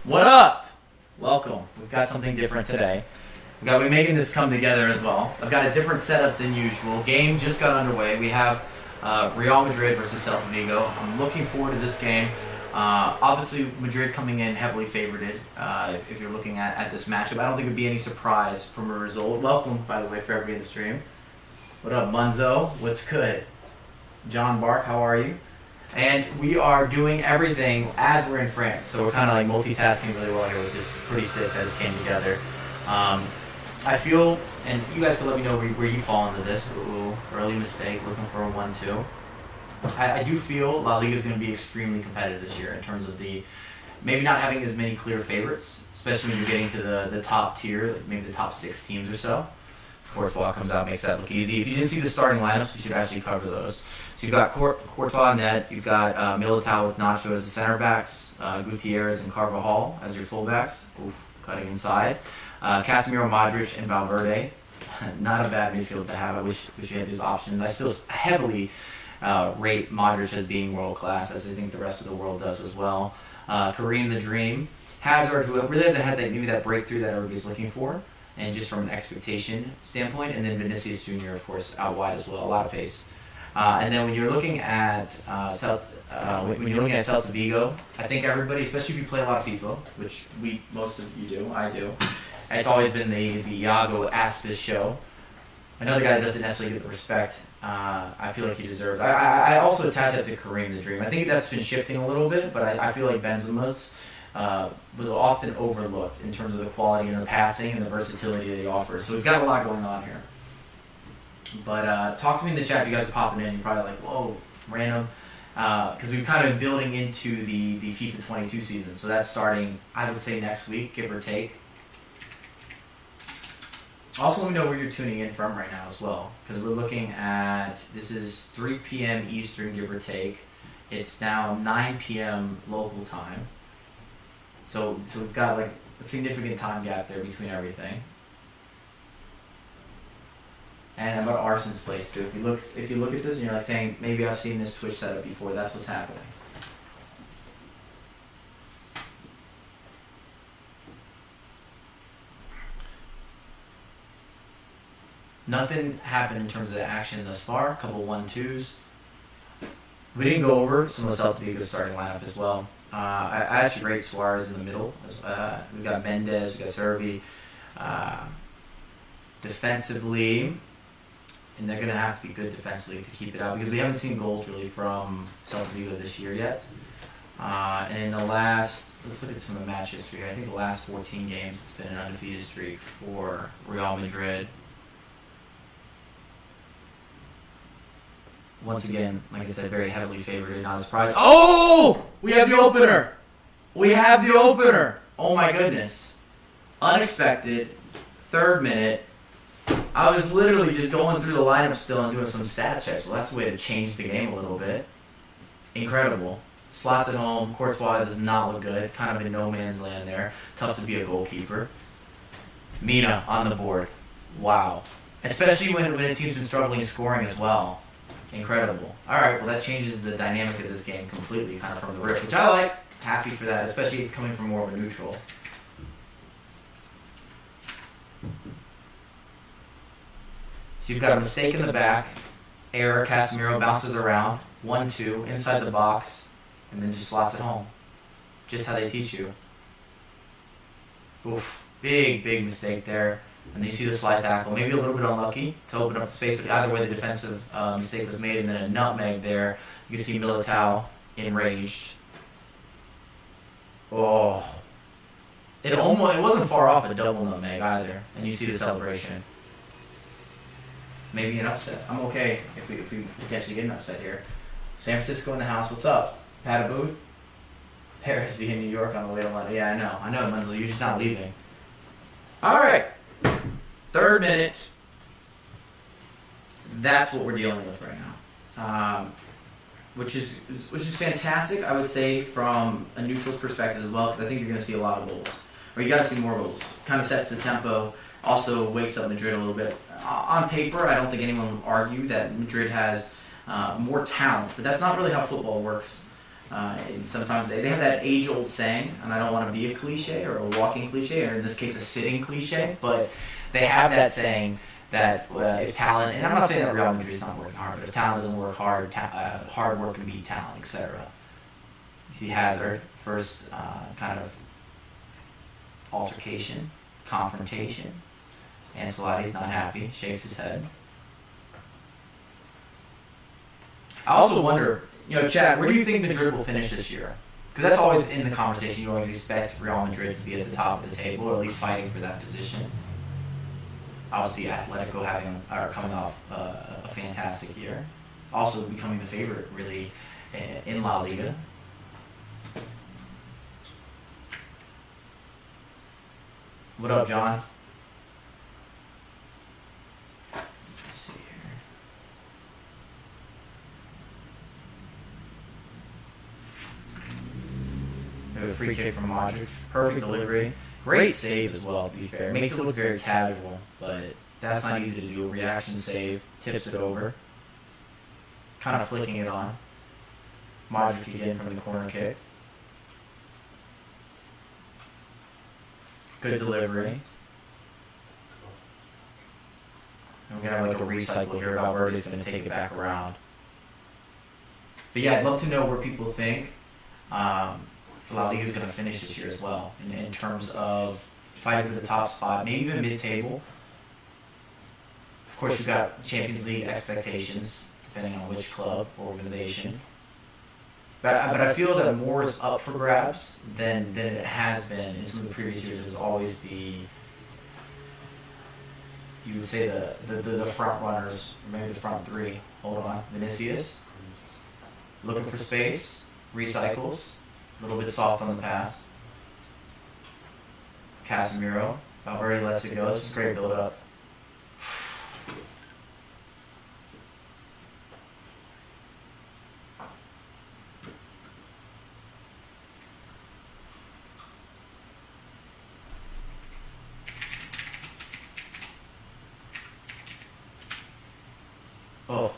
What up? Welcome. We've got something different today. We're making this come together as well. I've got a different setup than usual. Game just got underway. We have Real Madrid versus Celta Vigo. I'm looking forward to this game. Obviously, Madrid coming in heavily favorited if you're looking at this matchup. I don't think it would be any surprise from a result. Welcome, by the way, for everybody in the stream. What up, Munzo? What's good? John Bark, how are you? And we are doing everything as we're in France, so we're kind of like multitasking really well here, which is pretty sick that this came together. I feel, and you guys can let me know where you fall into this. Ooh, early mistake, looking for a 1-2. I do feel La Liga is going to be extremely competitive this year in terms of maybe not having as many clear favorites, especially when you're getting to the top tier, like maybe the top 6 teams or so. Courtois comes out, makes that look easy. If you didn't see the starting lineups, we should actually cover those. So you've got Courtois net, you've got Mikelabelle with Nacho as the center backs, Gutierrez and Carvajal as your fullbacks. Oof, cutting inside. Casemiro, Modric, and Valverde. Not a bad midfield to have. I wish we had those options. I still heavily rate Modric as being world class, as I think the rest of the world does as well. Kareem the Dream, Hazard, who really hasn't had maybe that breakthrough that everybody's looking for. And just from an expectation standpoint, and then Vinicius Jr., of course, out wide as well, a lot of pace. And then when you're looking at Celta Vigo, I think everybody, especially if you play a lot of FIFA, which most of you do, I do, it's always been the Iago Aspas show. Another guy that doesn't necessarily get the respect I feel like he deserves. I also attach that to Kareem the Dream. I think that's been shifting a little bit, but I feel like Benzema's was often overlooked in terms of the quality and the passing and the versatility that he offers. So we've got a lot going on here. But talk to me in the chat if you guys are popping in. You're probably like, whoa, random. Because we've kind of been building into the FIFA 22 season. So that's starting, I would say, next week, give or take. Also, let me know where you're tuning in from right now as well. Because we're looking at, this is 3 p.m. Eastern, give or take. It's now 9 p.m. local time. So we've got like a significant time gap there between everything. And I'm about Arson's place too. If you look at this and you're like saying, maybe I've seen this Twitch setup before, that's what's happening. Nothing happened in terms of the action thus far. A couple 1-2s. We didn't go over some of Celta Vigo's starting lineup as well. I actually rate Suarez in the middle. We've got Mendes, we've got Servi. Defensively, and they're going to have to be good defensively to keep it out because we haven't seen goals really from Celta Vigo this year yet. And in the last, let's look at some of the match history. I think the last 14 games, it's been an undefeated streak for Real Madrid. Once again, like I said, very heavily favored, not a surprise. Oh! We have the opener! We have the opener! Oh my goodness. Unexpected. 3rd minute. I was literally just going through the lineup still and doing some stat checks. Well, that's the way to change the game a little bit. Incredible. Slots at home. Courtois does not look good. Kind of in no man's land there. Tough to be a goalkeeper. Mina on the board. Wow. Especially when a team's been struggling scoring as well. Incredible. All right, well, that changes the dynamic of this game completely, kind of from the rip, which I like. Happy for that, especially coming from more of a neutral. So you've got a mistake in the back. Error, Casemiro bounces around. 1-2, inside the box, and then just slots it home. Just how they teach you. Oof, big mistake there. And then you see the slide tackle. Maybe a little bit unlucky to open up the space, but either way the defensive mistake was made, and then a nutmeg there. You can see Militao enraged. Oh. It wasn't far off a double nutmeg either. And you see the celebration. Maybe an upset. I'm okay if we potentially get an upset here. San Francisco in the house. What's up? Pat a booth? Paris being New York on the way to London. Yeah, I know, Menzel. You're just not leaving. All right. 3rd minute. That's what we're dealing with right now, which is fantastic. I would say from a neutral's perspective as well, because I think you're going to see a lot of goals, or you got to see more goals. Kind of sets the tempo. Also wakes up Madrid a little bit. On paper, I don't think anyone would argue that Madrid has more talent, but that's not really how football works. And sometimes they have that age-old saying, and I don't want to be a cliche or a walking cliche, or in this case a sitting cliche, but they have that saying that if talent, and I'm not saying that Real Madrid is not working hard, but if talent doesn't work hard, hard work can beat talent, etc. You see Hazard, first kind of altercation, confrontation. Ancelotti's not happy, shakes his head. I also wonder, Chad, where do you think Madrid will finish this year? Because that's always in the conversation. You always expect Real Madrid to be at the top of the table, or at least fighting for that position. Obviously, Atletico coming off a fantastic year. Also becoming the favorite, really, in La Liga. What up, John? Let's see here. We have a free kick from Modric. Perfect delivery. Great save as well, to be fair. Makes it look very casual, but that's not easy to do. Reaction save. Tips it over. Kind of flicking it on. Modric again from the corner kick. Good delivery. And we're going to have like a recycle here. Valverde's going to take it back around. But yeah, I'd love to know where people think La Liga is going to finish this year as well. In terms of fighting for the top spot, maybe even mid-table. Of course, you've got Champions League expectations, depending on which club or organization. But I feel that more is up for grabs than it has been in some of the previous years. It was always you would say the front runners, or maybe the front three. Hold on. Vinicius, looking for space, recycles, a little bit soft on the pass. Casemiro, Valverde lets it go. This is great build-up. Oh,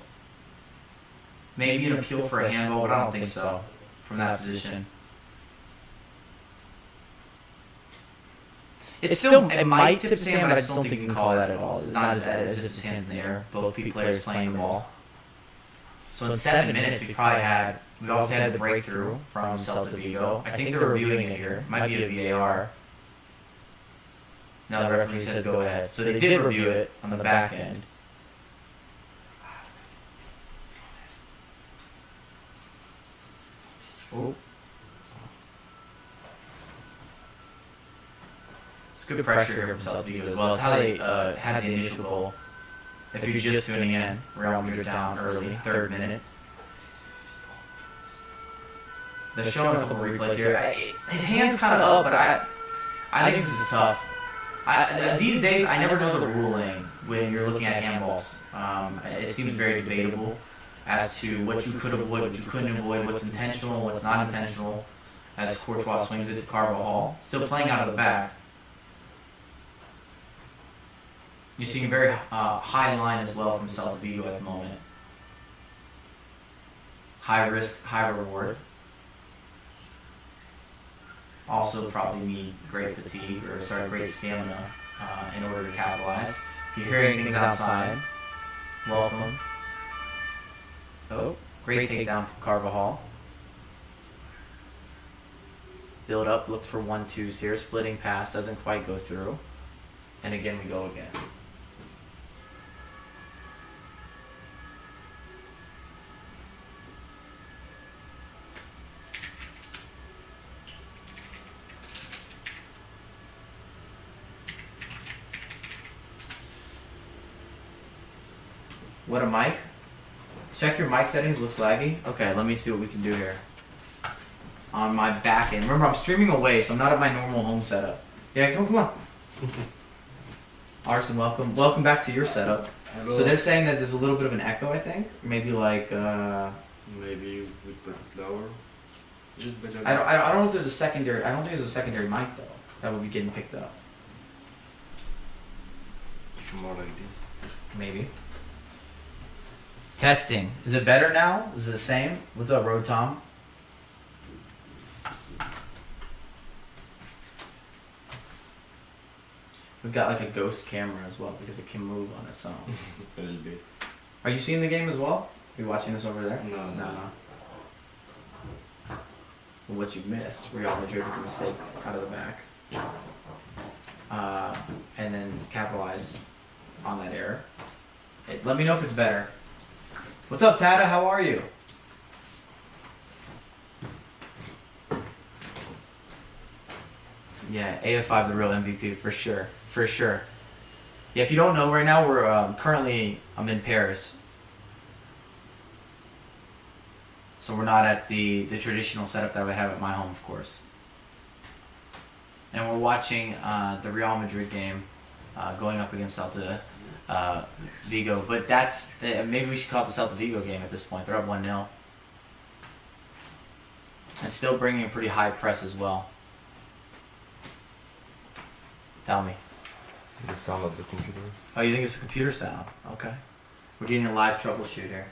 maybe an appeal for a handball, but I don't think so from that position. It might tip his hand, but I just don't think you can call that at all. It's not as if his hand's in the air. Both players playing the ball. So in 7 minutes, we've also had the breakthrough from Celta Vigo. I think they're reviewing it here. Might be a VAR. Now the referee says go ahead. So they did review it on the back end. Oh. It's good pressure here from Celta Vigo as well. It's how they had the initial goal. If you're just tuning in, Real Madrid down early, 3rd minute. They're showing a couple replays here. His hand's kind of up, but I think this is tough. These days, I never know the ruling when you're looking at handballs. It seems very debatable as to what you could avoid, what you couldn't avoid, what's intentional, what's not intentional, as Courtois swings it to Carvajal. Still playing out of the back. You're seeing a very high line as well from Celta Vigo at the moment. High risk, high reward. Also probably need great fatigue, great stamina in order to capitalize. If you're hearing things outside, welcome. Oh, great takedown from Carvajal. Build up, looks for 1-2s here. Splitting pass, doesn't quite go through. And again, we go again. What a mic. Check your mic settings, looks laggy. Okay, let me see what we can do here. On my back end. Remember, I'm streaming away, so I'm not at my normal home setup. Yeah, come on. Arson, welcome. Welcome back to your setup. Hello. So they're saying that there's a little bit of an echo, I think. Maybe like, Maybe we put it lower. Is it better? I don't know if there's a secondary, I don't think there's a secondary mic, though, that would be getting picked up. More like this. Maybe. Testing. Is it better now? Is it the same? What's up, Road Tom? We've got like a ghost camera as well because it can move on its own. A little bit. Are you seeing the game as well? Are you watching this over there? No. Well, what you've missed, Real Madrid with a mistake out of the back. And then capitalize on that error. Let me know if it's better. What's up, Tata? How are you? Yeah, AF5 the real MVP for sure. For sure. Yeah, if you don't know, right now we're I'm in Paris. So we're not at the traditional setup that I would have at my home, of course. And we're watching the Real Madrid game going up against Celta Vigo. But maybe we should call it the Celta Vigo game at this point. They're up 1-0. And still bringing a pretty high press as well. Tell me. The sound of the computer. Oh, you think it's the computer sound? Okay. We're getting a live troubleshoot here.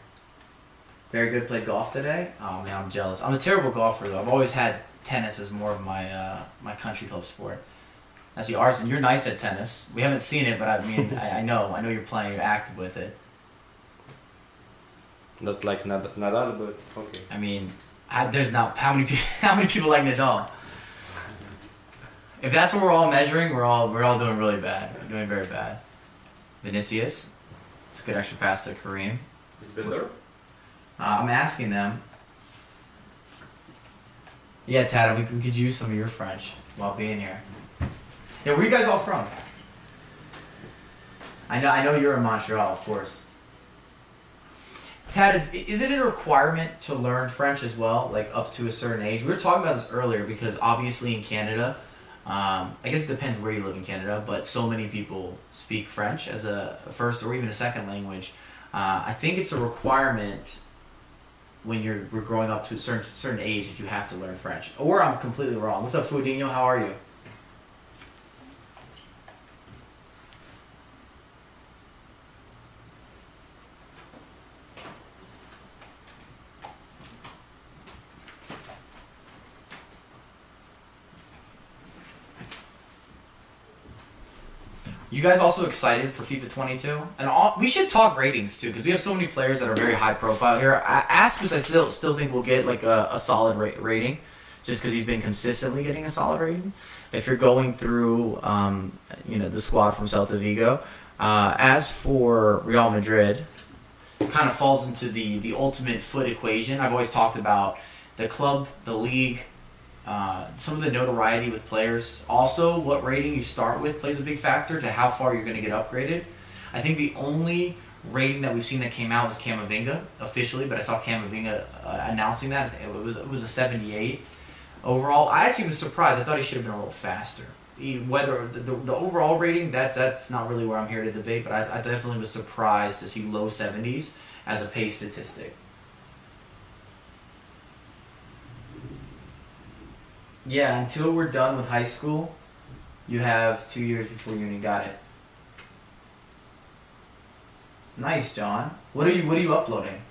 Very good. Played golf today? Oh man, I'm jealous. I'm a terrible golfer though. I've always had tennis as more of my country club sport. Actually, Arsen, you're nice at tennis. We haven't seen it, but I mean, I know you're playing. You're active with it. Not like Nadal, but okay. I mean, there's not how many people like Nadal. If that's what we're all measuring, we're all doing really bad. We're doing very bad. Vinicius, it's a good extra pass to Kareem. It's better? I'm asking them. Yeah, Tata, we could use some of your French while being here. Yeah, where are you guys all from? I know you're in Montreal, of course. Tata, is it a requirement to learn French as well, like up to a certain age? We were talking about this earlier because obviously in Canada, I guess it depends where you live in Canada, but so many people speak French as a first or even a second language. I think it's a requirement when we're growing up to a certain age that you have to learn French. Or I'm completely wrong. What's up, Fudinho? How are you? You guys also excited for FIFA 22? And we should talk ratings too, because we have so many players that are very high profile here. Aspas, I still think will get like a solid rating, just because he's been consistently getting a solid rating. If you're going through, the squad from Celta Vigo, as for Real Madrid, it kind of falls into the ultimate foot equation. I've always talked about the club, the league. Some of the notoriety with players. Also, what rating you start with plays a big factor to how far you're going to get upgraded. I think the only rating that we've seen that came out was Camavinga officially, but I saw Camavinga announcing that. It was a 78 overall. I actually was surprised. I thought he should have been a little faster. Whether the overall rating, that's not really where I'm here to debate, but I definitely was surprised to see low 70s as a pace statistic. Yeah, until we're done with high school, you have 2 years before uni. Got it. Nice, John. What are you uploading?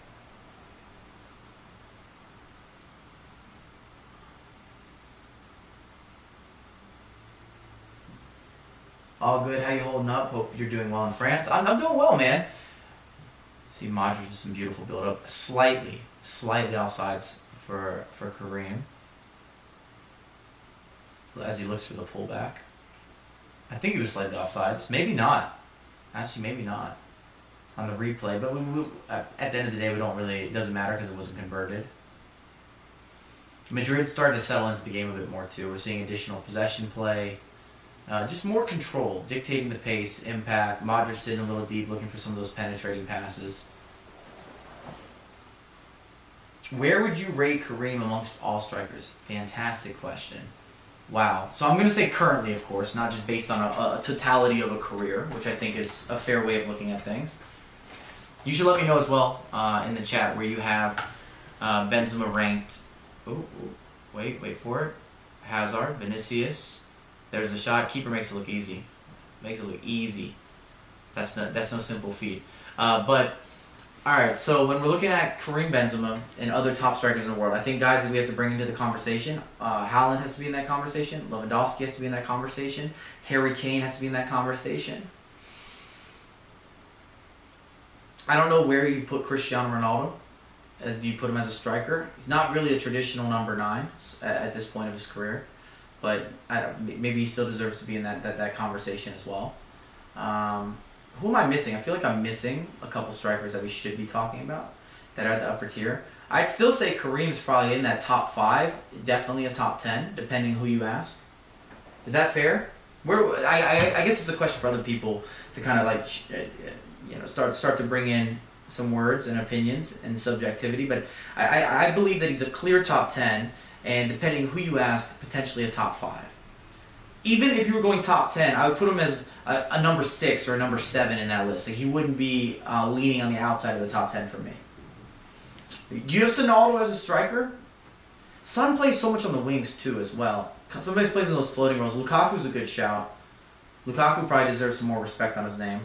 All good. How you holding up? Hope you're doing well in France. I'm doing well, man. See Modric with some beautiful build up. Slightly offsides for Kareem. As he looks for the pullback. I think he was slightly offsides. Maybe not. Actually, maybe not. On the replay. But at the end of the day, it doesn't matter because it wasn't converted. Madrid started to settle into the game a bit more too. We're seeing additional possession play. Just more control, dictating the pace, impact. Modric sitting a little deep, looking for some of those penetrating passes. Where would you rate Kareem amongst all strikers? Fantastic question. Wow. So I'm going to say currently, of course, not just based on a totality of a career, which I think is a fair way of looking at things. You should let me know as well in the chat where you have Benzema ranked. Wait for it. Hazard, Vinicius. There's a shot. Keeper makes it look easy. Makes it look easy. That's no simple feat. But All right, so when we're looking at Karim Benzema and other top strikers in the world, I think guys that we have to bring into the conversation. Haaland has to be in that conversation. Lewandowski has to be in that conversation. Harry Kane has to be in that conversation. I don't know where you put Cristiano Ronaldo. Do you put him as a striker? He's not really a traditional number 9 at this point of his career, but maybe he still deserves to be in that conversation as well. Who am I missing? I feel like I'm missing a couple strikers that we should be talking about that are at the upper tier. I'd still say Kareem's probably in that top 5, definitely a top 10, depending who you ask. Is that fair? I guess it's a question for other people to kind of like, start to bring in some words and opinions and subjectivity. But I believe that he's a clear top 10, and depending who you ask, potentially a top 5. Even if you were going top 10, I would put him as a number 6 or a number 7 in that list. Like he wouldn't be leaning on the outside of the top 10 for me. Do you have Sonaldo as a striker? Son plays so much on the wings too as well. Sometimes plays in those floating roles. Lukaku's a good shout. Lukaku probably deserves some more respect on his name.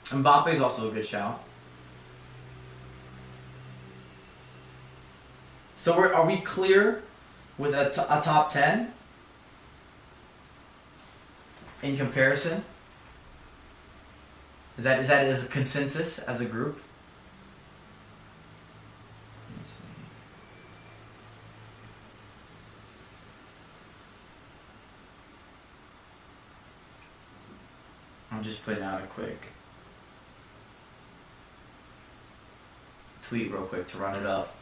Mbappe's also a good shout. So are we clear with a top 10? In comparison? Is that as a consensus as a group? Let me see. I'm just putting out a quick tweet real quick to run it up.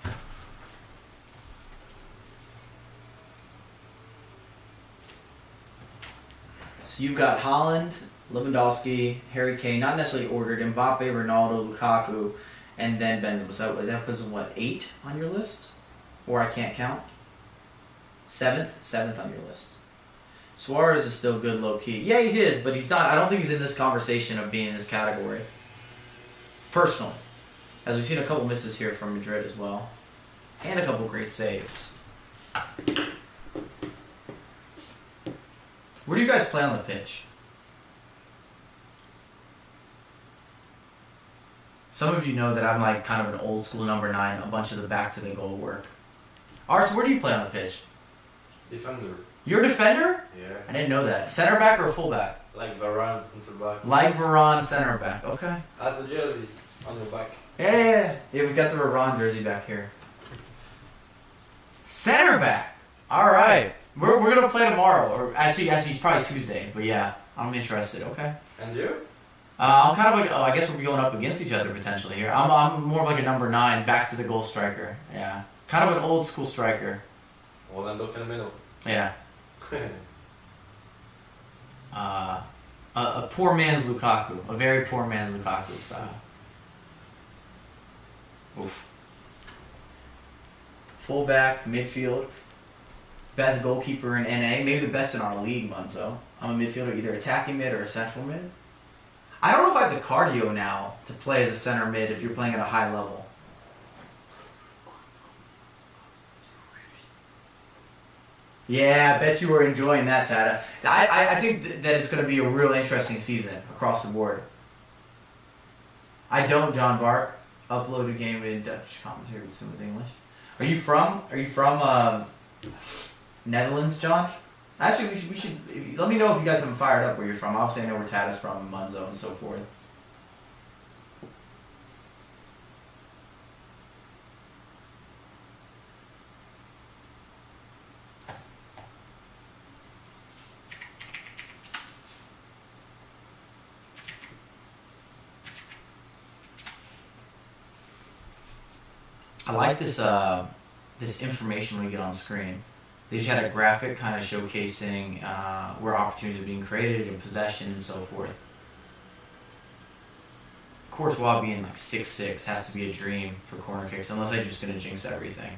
So you've got Haaland, Lewandowski, Harry Kane, not necessarily ordered, Mbappe, Ronaldo, Lukaku, and then Benzema. So that puts him, 8 on your list? Or I can't count? 7th? 7th on your list. Suarez is still good low-key. Yeah, he is, but he's not. I don't think he's in this conversation of being in this category. Personally. As we've seen a couple misses here from Madrid as well. And a couple great saves. Where do you guys play on the pitch? Some of you know that I'm like kind of an old school number 9, a bunch of the back to the goal work. Ars, where do you play on the pitch? Defender. You're a defender? Yeah. I didn't know that. Center back or full back? Like Varane, center back. Like Varane, center back. Okay. At the jersey on your back. Yeah, we got the Varane jersey back here. Center back. All right. We're gonna play tomorrow, or actually it's probably Tuesday. But yeah, I'm interested. Okay. And you? I'm kind of like, I guess we'll be going up against each other potentially here. I'm more of like a number 9, back to the goal striker. Yeah, kind of an old school striker. Orlando Fenomeno. Yeah. A poor man's Lukaku, a very poor man's Lukaku style. Oof. Fullback, midfield. Best goalkeeper in NA, maybe the best in our league, Munzo. I'm a midfielder, either attacking mid or a central mid. I don't know if I have the cardio now to play as a center mid if you're playing at a high level. Yeah, I bet you were enjoying that, Tata. I think that it's going to be a real interesting season across the board. I don't, John Bart. Upload a game in Dutch commentary with some of English. Are you from Netherlands, John? Actually, we should let me know if you guys haven't fired up where you're from. Obviously, I know where Tata's from, Munzo, and so forth. I like this this information we get on screen. They just had a graphic kind of showcasing where opportunities are being created and possession and so forth. Courtois being like 6'6" has to be a dream for corner kicks, unless I'm just going to jinx everything.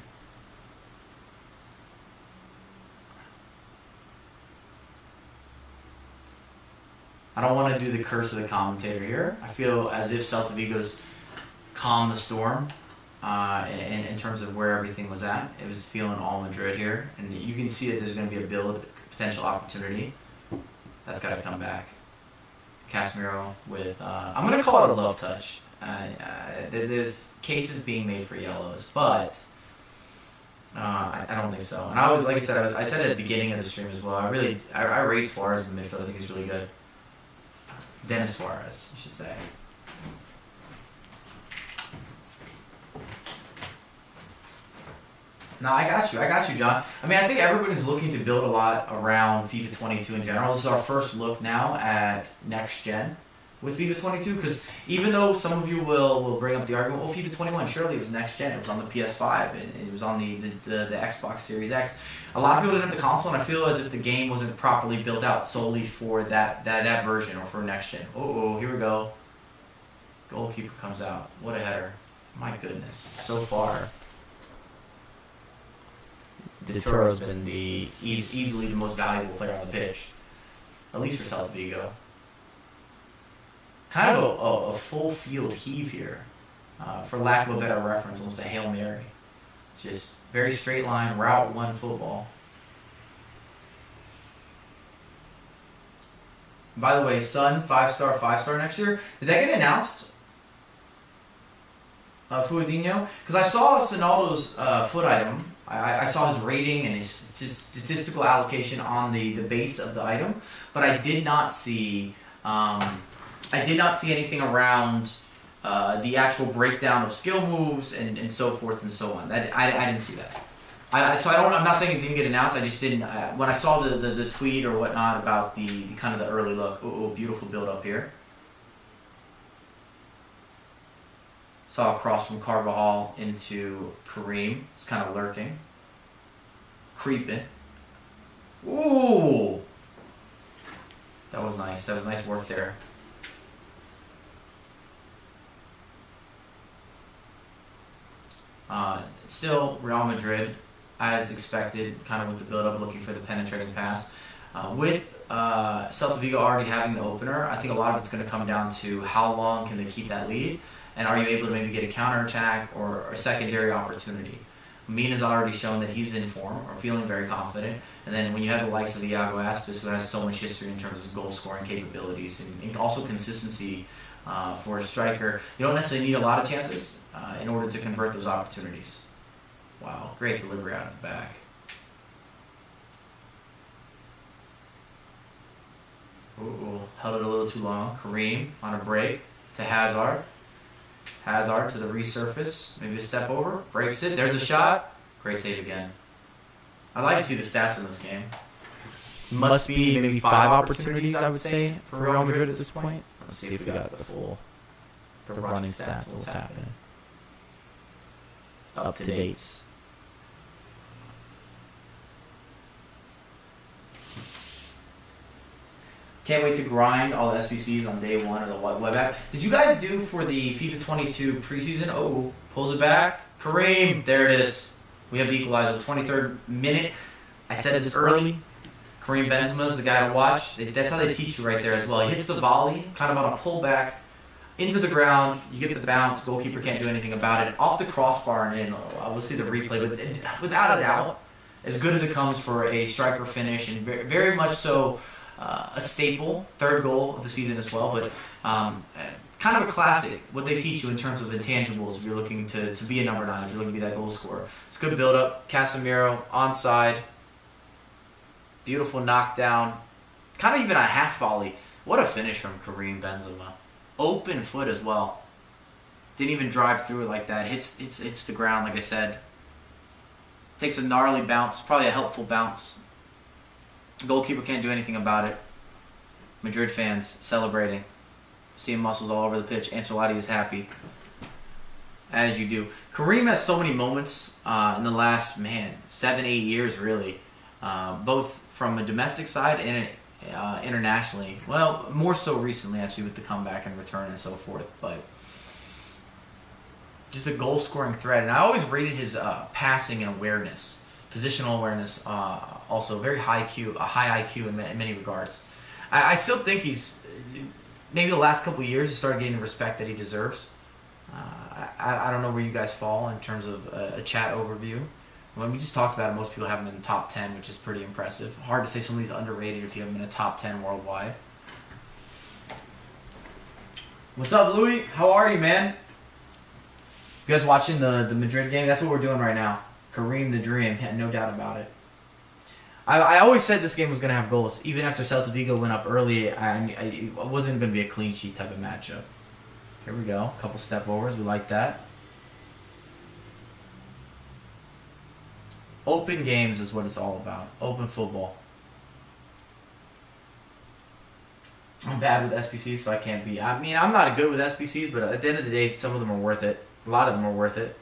I don't want to do the curse of the commentator here. I feel as if Celta Vigo's calmed the storm. In terms of where everything was at, it was feeling all Madrid here, and you can see that there's going to be a build potential opportunity. That's got to come back. Casemiro with I'm going to call it a love touch. There's cases being made for yellows, but I don't think so. And I always, like I said at the beginning of the stream as well, I rate Suarez in the midfield. I think he's really good. Dennis Suarez, I should say. No, I got you, John. I mean, I think everybody's looking to build a lot around FIFA 22 in general. This is our first look now at next gen with FIFA 22, because even though some of you will bring up the argument, well, FIFA 21, surely it was next gen. It was on the PS5, and it was on the Xbox Series X. A lot of people didn't have the console, and I feel as if the game wasn't properly built out solely for that version or for next gen. Oh, here we go. Goalkeeper comes out. What a header. My goodness. So far, Turo's been easily the most valuable player on the pitch, at least for Celta Vigo. Kind of a full field heave here, for lack of a better reference, almost a Hail Mary. Just very straight line, route one football. By the way, Son, 5-star next year. Did that get announced? Fuadinho? Because I saw Sonaldo's foot item. I saw his rating and his statistical allocation on the base of the item, but I did not see anything around the actual breakdown of skill moves and so forth and so on. I didn't see that. I'm not saying it didn't get announced. I just didn't. When I saw the tweet or whatnot about the kind of the early look. Oh, beautiful build up here. Saw a cross from Carvajal into Kareem. It's kind of lurking. Creeping. Ooh! That was nice. That was nice work there. Still, Real Madrid, as expected, kind of with the build-up, looking for the penetrating pass. With Celta Vigo already having the opener, I think a lot of it's going to come down to how long can they keep that lead, and are you able to maybe get a counterattack or a secondary opportunity. Mina's already shown that he's in form or feeling very confident, and then when you have the likes of Iago Aspas, who has so much history in terms of goal-scoring capabilities and also consistency for a striker, you don't necessarily need a lot of chances in order to convert those opportunities. Wow, great delivery out of the back. Ooh, held it a little too long. Kareem on a break to Hazard. Hazard to the resurface, maybe a step over, breaks it, there's a shot. Great save again. I'd like to see the stats in this game. Must be maybe 5 opportunities, I would say, for Real Madrid at this point. Let's see if we got the running stats, what's happening. Up to dates. Can't wait to grind all the SBCs on day one of the web app. Did you guys do for the FIFA 22 preseason? Oh, pulls it back. Kareem, there it is. We have the equalizer, 23rd minute. I said this early. Kareem Benzema is the guy to watch. That's how they teach you right there as well. He hits the volley, kind of on a pullback, into the ground. You get the bounce. Goalkeeper can't do anything about it. Off the crossbar and in. We'll see the replay. But without a doubt, as good as it comes for a striker finish, and very, very much so a staple, third goal of the season as well, but kind of a classic, what they teach you in terms of intangibles if you're looking to be a number 9, if you're looking to be that goal scorer. It's good build-up. Casemiro, onside. Beautiful knockdown. Kind of even a half volley. What a finish from Kareem Benzema. Open foot as well. Didn't even drive through it like that. Hits the ground, like I said. Takes a gnarly bounce, probably a helpful bounce. Goalkeeper can't do anything about it. Madrid fans celebrating. Seeing muscles all over the pitch. Ancelotti is happy. As you do. Kareem has so many moments in the last, 7-8 years really. Both from a domestic side and internationally. Well, more so recently actually with the comeback and return and so forth. But just a goal-scoring threat. And I always rated his passing and awareness. Positional awareness, also very high IQ, a high IQ in many regards. I still think he's, maybe the last couple of years, he started getting the respect that he deserves. I don't know where you guys fall in terms of a chat overview. When we just talked about it, most people have him in the top 10, which is pretty impressive. Hard to say somebody's underrated if you have him in a top 10 worldwide. What's up, Louis? How are you, man? You guys watching the Madrid game? That's what we're doing right now. Kareem the Dream, yeah, no doubt about it. I always said this game was going to have goals. Even after Celta Vigo went up early, it wasn't going to be a clean sheet type of matchup. Here we go. A couple step overs. We like that. Open games is what it's all about. Open football. I'm bad with SBCs, so I can't be. I mean, I'm not good with SBCs, but at the end of the day, some of them are worth it. A lot of them are worth it.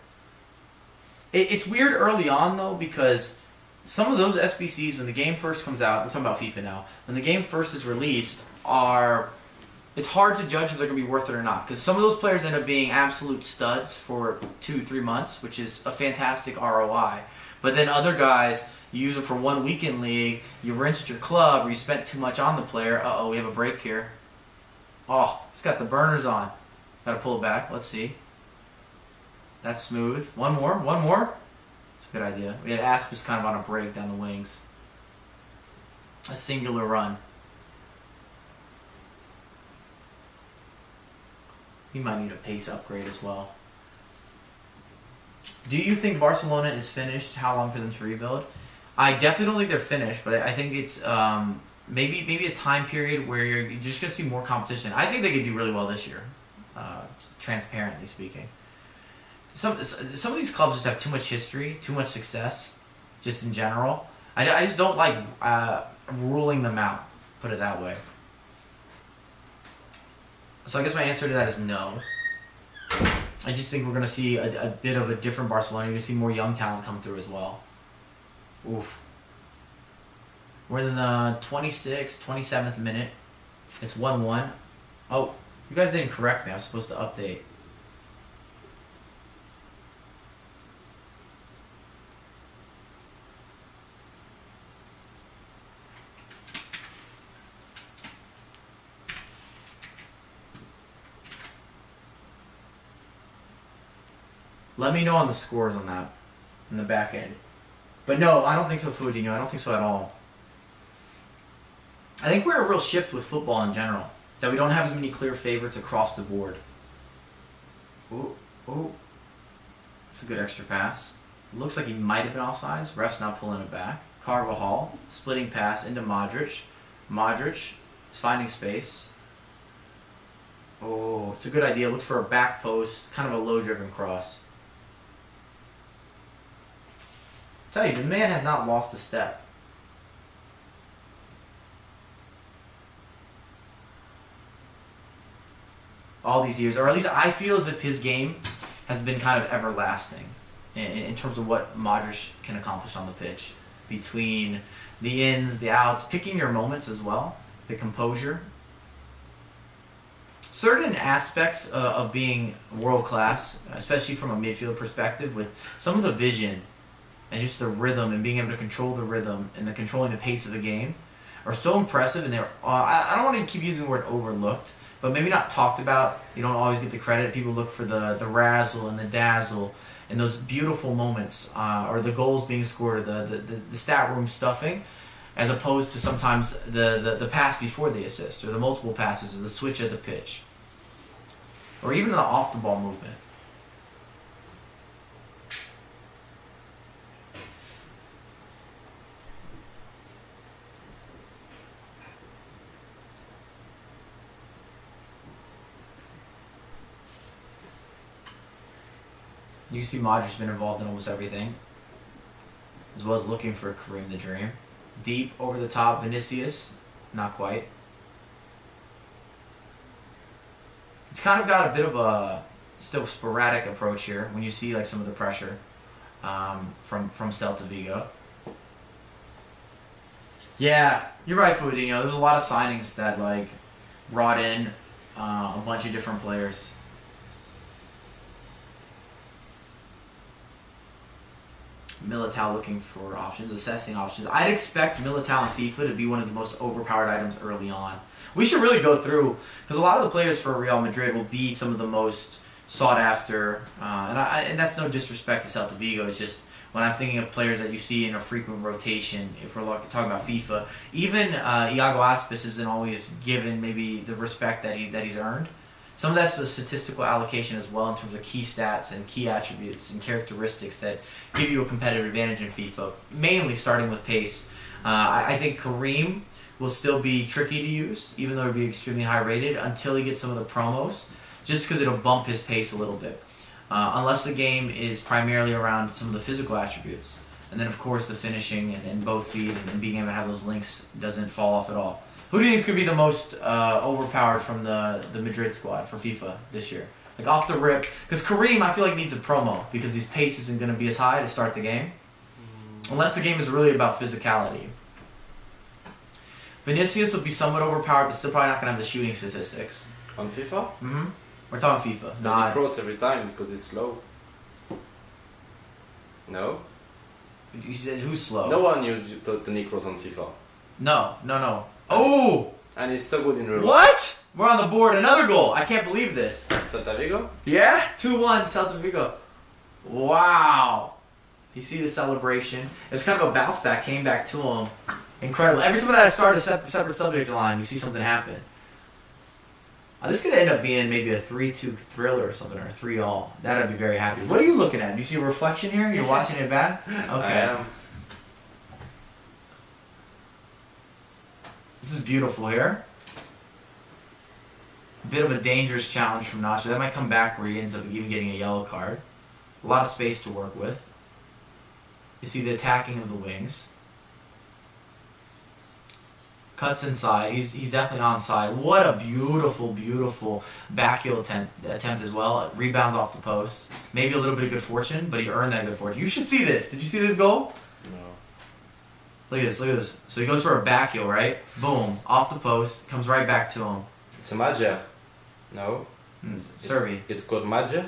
It's weird early on, though, because some of those SBCs, when the game first comes out, we're talking about FIFA now, when the game first is released, it's hard to judge if they're going to be worth it or not. Because some of those players end up being absolute studs for 2-3 months, which is a fantastic ROI. But then other guys, you use them for 1 week in league, you rinsed your club, or you spent too much on the player. Uh-oh, we have a break here. Oh, it's got the burners on. Got to pull it back. Let's see. That's smooth. One more. It's a good idea. We had Aspis kind of on a break down the wings. A singular run. He might need a pace upgrade as well. Do you think Barcelona is finished? How long for them to rebuild? I definitely don't think they're finished, but I think it's maybe a time period where you're just going to see more competition. I think they could do really well this year, transparently speaking. Some of these clubs just have too much history, too much success, just in general. I just don't like ruling them out, put it that way. So I guess my answer to that is no. I just think we're going to see a bit of a different Barcelona. You're going to see more young talent come through as well. Oof. We're in the 26th, 27th minute. It's 1-1. Oh, you guys didn't correct me. I was supposed to update. Let me know on the scores on that, in the back end. But no, I don't think so, Fudinho. I don't think so at all. I think we're in a real shift with football in general, that we don't have as many clear favorites across the board. Ooh. That's a good extra pass. Looks like he might have been offsides. Ref's not pulling it back. Carvajal, splitting pass into Modric. Modric is finding space. Oh, it's a good idea. Look for a back post, kind of a low-driven cross. Tell you, the man has not lost a step. All these years, or at least I feel as if his game has been kind of everlasting in terms of what Modric can accomplish on the pitch. Between the ins, the outs, picking your moments as well, the composure. Certain aspects of being world-class, especially from a midfield perspective, with some of the vision and just the rhythm and being able to control the rhythm and controlling the pace of the game are so impressive, and they're I don't want to keep using the word overlooked, but maybe not talked about. You don't always get the credit. People look for the razzle and the dazzle and those beautiful moments, or the goals being scored, or the stat room stuffing, as opposed to sometimes the pass before the assist, or the multiple passes, or the switch of the pitch, or even the off-the-ball movement. You see Modric's been involved in almost everything, as well as looking for Kareem the Dream. Deep, over the top, Vinicius, not quite. It's kind of got a bit of a still sporadic approach here when you see like some of the pressure from Celta Vigo. Yeah, you're right, Fudinho. There's a lot of signings that like brought in a bunch of different players. Militao looking for options, assessing options. I'd expect Militao in FIFA to be one of the most overpowered items early on. We should really go through, because a lot of the players for Real Madrid will be some of the most sought after, and that's no disrespect to Celta Vigo. It's just when I'm thinking of players that you see in a frequent rotation, if we're talking about FIFA, even Iago Aspas isn't always given maybe the respect that he's earned. Some of that's the statistical allocation as well in terms of key stats and key attributes and characteristics that give you a competitive advantage in FIFA, mainly starting with pace. I think Kareem will still be tricky to use, even though it'll be extremely high rated, until he gets some of the promos, just because it'll bump his pace a little bit. Unless the game is primarily around some of the physical attributes. And then, of course, the finishing and both feet and being able to have those links doesn't fall off at all. Who do you think is going to be the most overpowered from the Madrid squad for FIFA this year? Like off the rip. Because Kareem, I feel like, needs a promo because his pace isn't going to be as high to start the game. Unless the game is really about physicality. Vinicius will be somewhat overpowered, but still probably not going to have the shooting statistics. On FIFA? Mm-hmm. We're talking FIFA. But Not. he cross every time because it's slow. No? You said who's slow? No one uses Toni Kroos on FIFA. No. Oh! And he's so good in real life. What? We're on the board. Another goal. I can't believe this. Celta Vigo? Yeah? 2-1 Celta Vigo. Wow. You see the celebration? It was kind of a bounce back. Came back to him. Incredible. Every time that I start a separate subject line, you see something happen. This could end up being maybe a 3-2 thriller or something, or a 3-all. That I'd be very happy. What are you looking at? Do you see a reflection here? You're watching it back? Okay. I am. This is beautiful here. A bit of a dangerous challenge from Nacho. That might come back where he ends up even getting a yellow card. A lot of space to work with. You see the attacking of the wings. Cuts inside. He's definitely onside. What a beautiful back heel attempt as well. Rebounds off the post. Maybe a little bit of good fortune, but he earned that good fortune. You should see this. Did you see this goal? No. Look at this. So he goes for a back heel, right? Boom. Off the post. Comes right back to him. It's a Magyar. No? Servi. It's called Magyar.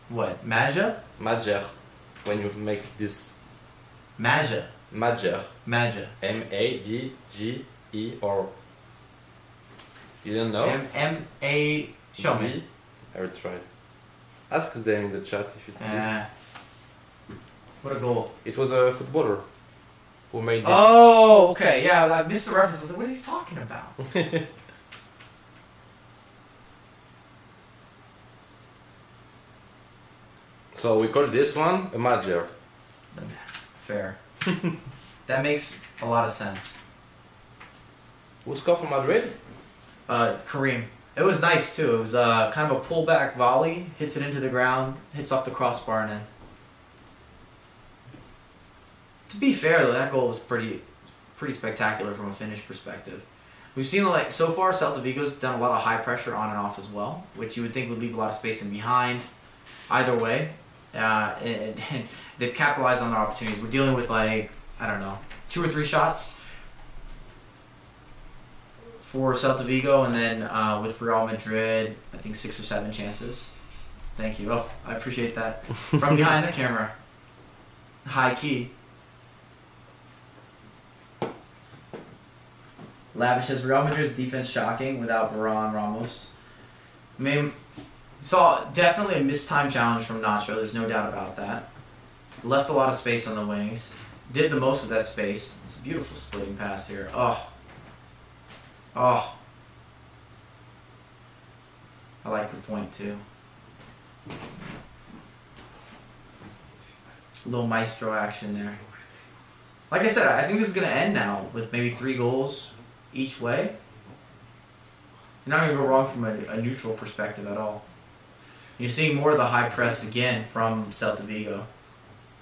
What? Maja? Magyar. When you make this. Maja. Magyar. Maja. M-A-D-G-E-R. You don't know? M-A... Show me. I will try. Ask them in the chat if it's this. What a goal. It was a footballer who made this. Oh, okay. Yeah, I missed the reference. I was like, what is he talking about? So we call this one a Magyar. Fair. That makes a lot of sense. Who scored for Madrid? Kareem. It was nice too. It was kind of a pullback volley, hits it into the ground, hits off the crossbar, and then. To be fair though, that goal was pretty spectacular from a finish perspective. We've seen so far Celta Vigo's done a lot of high pressure on and off as well, which you would think would leave a lot of space in behind. Either way, and they've capitalized on their opportunities. We're dealing with 2 or 3 shots for Celta Vigo, and then with Real Madrid, I think 6 or 7 chances. Thank you. Oh, I appreciate that. From behind the camera. High key. Lavish says Real Madrid's defense shocking without Varane Ramos. I mean, saw definitely a missed time challenge from Nacho. There's no doubt about that. Left a lot of space on the wings. Did the most with that space. It's a beautiful splitting pass here. Oh. I like the point too. A little maestro action there. Like I said, I think this is going to end now with maybe 3 goals each way. You're not going to go wrong from a neutral perspective at all. You're seeing more of the high press again from Celta Vigo.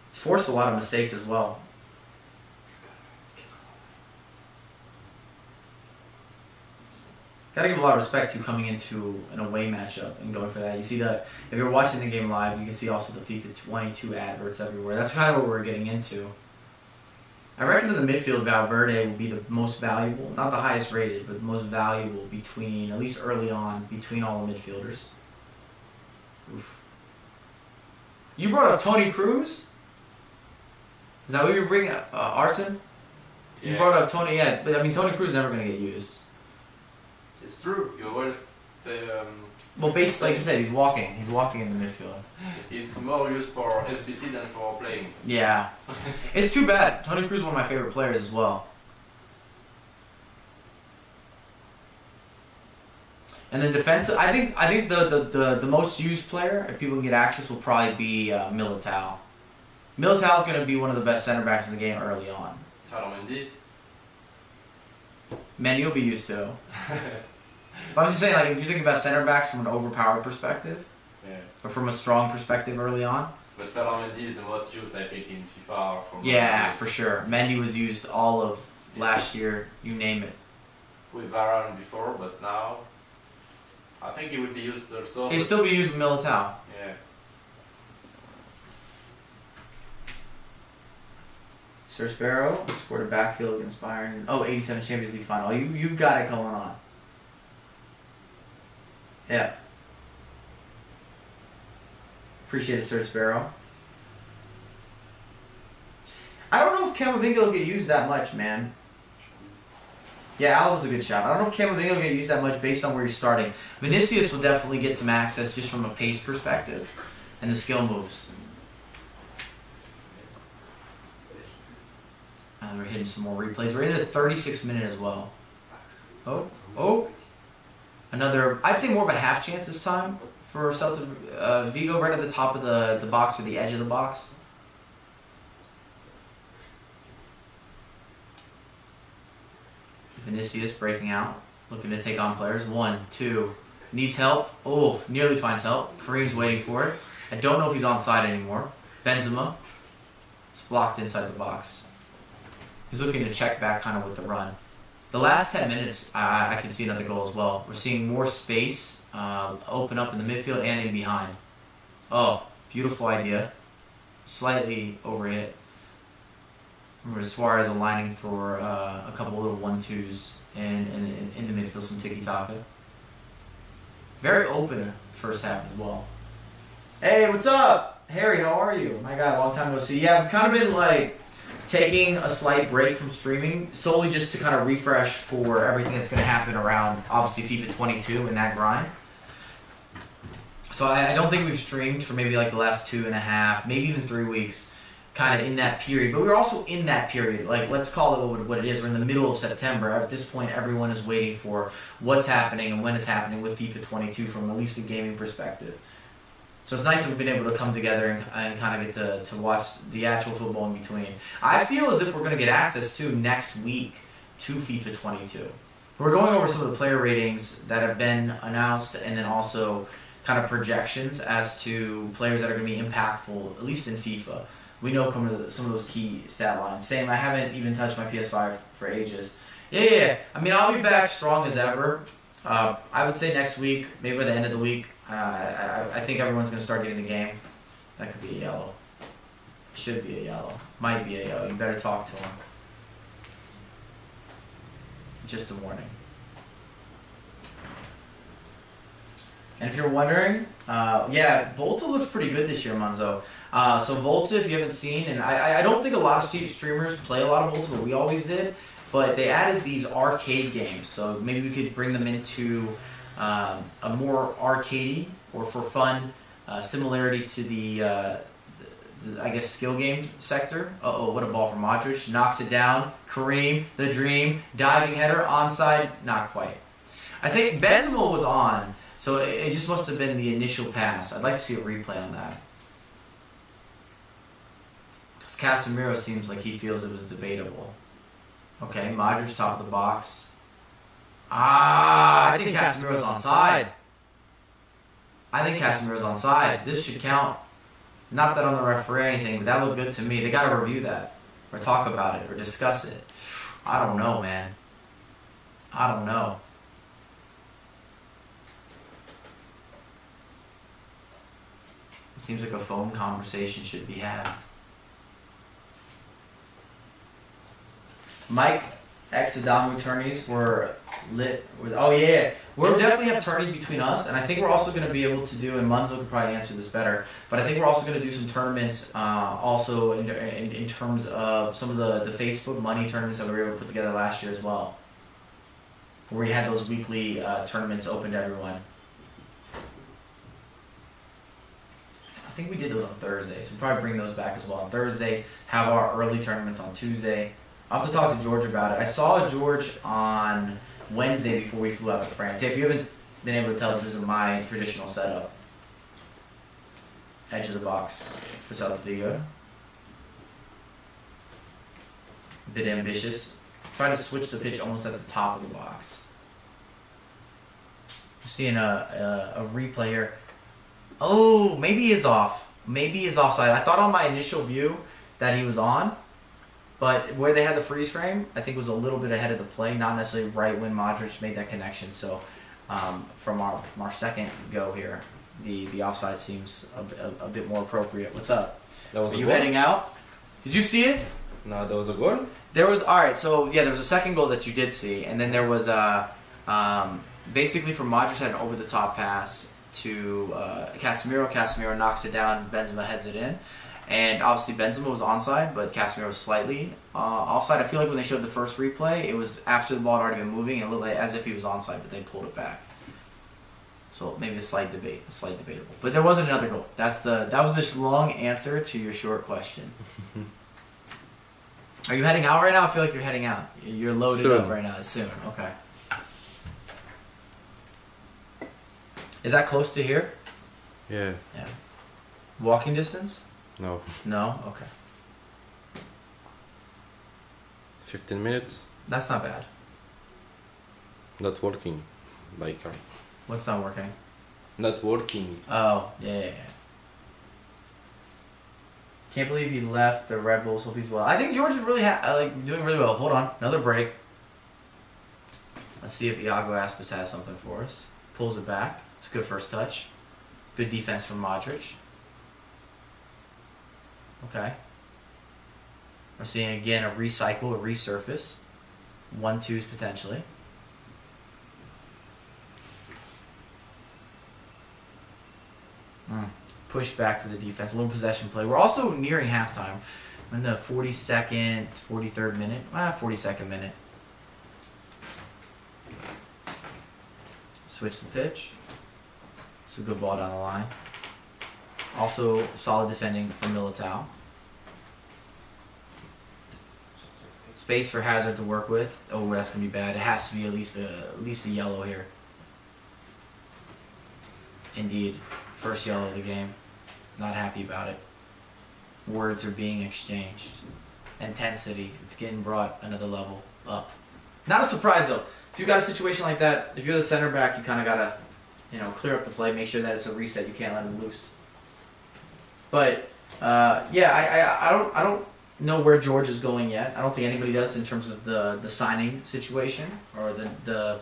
It's forced a lot of mistakes as well. Gotta give a lot of respect to coming into an away matchup and going for that. You see if you're watching the game live, you can see also the FIFA 22 adverts everywhere. That's kind of what we're getting into. I reckon in the midfield, Valverde will be the most valuable, not the highest rated, but the most valuable between, at least early on, between all the midfielders. Oof. You brought up Toni Kroos? Is that what you're bringing up, Arson? Yeah. You brought up Toni, yeah, but I mean, Toni Kroos is never going to get used. It's true. You always say. Well, basically, like you said, he's walking in the midfield. It's more used for SBC than for playing. Yeah. It's too bad. Toni Kroos is one of my favorite players as well. And then defensive, I think the most used player, if people can get access, will probably be Militao. Militao's going to be one of the best center backs in the game early on. Mendy. Mendy will be used too. But I'm just saying, like, if you think about center backs from an overpowered perspective, or from a strong perspective early on. But Mendy is the most used, I think, in FIFA. Yeah, for sure. Mendy was used all of last year, you name it. With Varane before, but now I think he would be used also. He'd still be used with Militao. Yeah. Sir Sparrow scored a back heel against Bayern. Oh, 87 Champions League final. You've got it going on. Yeah. Appreciate it, Sir Sparrow. I don't know if Camavinga will get used that much, man. Yeah, Alba's a good shot. I don't know if Camavinga will get used that much based on where he's starting. Vinicius will definitely get some access just from a pace perspective and the skill moves. And we're hitting some more replays. We're in the 36th minute as well. Oh. Another, I'd say more of a half chance this time for Celta Vigo, right at the top of the box or the edge of the box. Vinicius breaking out, looking to take on players. 1, 2, needs help. Oh, nearly finds help. Kareem's waiting for it. I don't know if he's onside anymore. Benzema. It's blocked inside the box. He's looking to check back kind of with the run. The last 10 minutes, I can see another goal as well. We're seeing more space open up in the midfield and in behind. Oh, beautiful idea. Slightly overhit. Remember Suarez aligning for a couple little 1-2s in the midfield, some tiki-taka. Very open first half as well. Hey, what's up? Harry, how are you? My God, long time no see. Yeah, I've kind of been like taking a slight break from streaming, solely just to kind of refresh for everything that's going to happen around, obviously, FIFA 22 and that grind. So I don't think we've streamed for maybe like the last 2.5, maybe even 3 weeks, kind of in that period. But we're also in that period. Like, let's call it what it is. We're in the middle of September. At this point, everyone is waiting for what's happening and when it's happening with FIFA 22 from at least a gaming perspective. So it's nice that we've been able to come together and kind of get to watch the actual football in between. I feel as if we're going to get access to next week to FIFA 22. We're going over some of the player ratings that have been announced and then also kind of projections as to players that are going to be impactful, at least in FIFA. We know some of those key stat lines. Same, I haven't even touched my PS5 for ages. Yeah. I mean, I'll be back strong as ever. I would say next week, maybe by the end of the week, I think everyone's going to start getting the game. That could be a yellow. Should be a yellow. Might be a yellow. You better talk to him. Just a warning. And if you're wondering, Volta looks pretty good this year, Monzo. So Volta, if you haven't seen, and I don't think a lot of streamers play a lot of Volta, but we always did. But they added these arcade games, so maybe we could bring them into a more arcadey or for fun similarity to the I guess skill game sector. What a ball from Modric. Knocks it down. Kareem, the dream, diving header, onside, not quite. I think Benzema was on, so it just must have been the initial pass. I'd like to see a replay on that. Because Casemiro seems like he feels it was debatable. Okay, Modric top of the box. I think Casemiro's onside. This should count. Not that I'm the referee or anything, but that looked good to me. They got to review that. Or talk about it. Or discuss it. I don't know, man. I don't know. It seems like a phone conversation should be had. Mike Exadamu tourneys were lit. We'll definitely have tourneys between us, and I think we're also going to be able to do, and Munzo could probably answer this better, but I think we're also going to do some tournaments also in terms of some of the Facebook money tournaments that we were able to put together last year as well, where we had those weekly tournaments open to everyone. I think we did those on Thursday, so we'll probably bring those back as well on Thursday, have our early tournaments on Tuesday. I'll have to talk to George about it. I saw George on Wednesday before we flew out to France. Hey, if you haven't been able to tell this isn't my traditional setup. Edge of the box for Celta Vigo. A bit ambitious. Try to switch the pitch almost at the top of the box. I'm seeing a replay here. Oh, maybe he's off. Maybe he's offside. I thought on my initial view that he was on, but where they had the freeze frame, I think was a little bit ahead of the play, not necessarily right when Modric made that connection. So from our second go here, the offside seems a bit more appropriate. What's up? That was Are a you goal? heading out? Did you see it? No, that was a goal. There was there was a second goal that you did see, and then there was basically from Modric had an over the top pass to Casemiro. Casemiro knocks it down. Benzema heads it in, and obviously Benzema was onside, but Casemiro was slightly offside. I feel like when they showed the first replay, it was after the ball had already been moving, and it looked like as if he was onside, but they pulled it back. So maybe a slight debatable. But there wasn't another goal. That was this long answer to your short question. Are you heading out right now? I feel like you're heading out. You're loaded Soon. up right now. It's soon. Okay. Is that close to here? Yeah. Yeah. Walking distance? No. No? Okay. 15 minutes. That's not bad. Not working. By car. What's not working? Not working. Oh, yeah. Can't believe he left the Red Bulls. Hope he's well. I think George is really doing really well. Hold on. Another break. Let's see if Iago Aspas has something for us. Pulls it back. It's a good first touch. Good defense from Modric. Okay. We're seeing again a recycle, a resurface. 1-2s potentially. Push back to the defense. A little possession play. We're also nearing halftime. We're in the 42nd, 43rd minute. 42nd minute. Switch the pitch. It's a good ball down the line. Also, solid defending from Militao. Space for Hazard to work with. Oh, that's gonna be bad. It has to be at least a yellow here. Indeed, first yellow of the game. Not happy about it. Words are being exchanged. Intensity. It's getting brought another level up. Not a surprise though. If you got a situation like that, if you're the center back, you kind of gotta, clear up the play. Make sure that it's a reset. You can't let him loose. But I don't know where George is going yet. I don't think anybody does in terms of the signing situation or the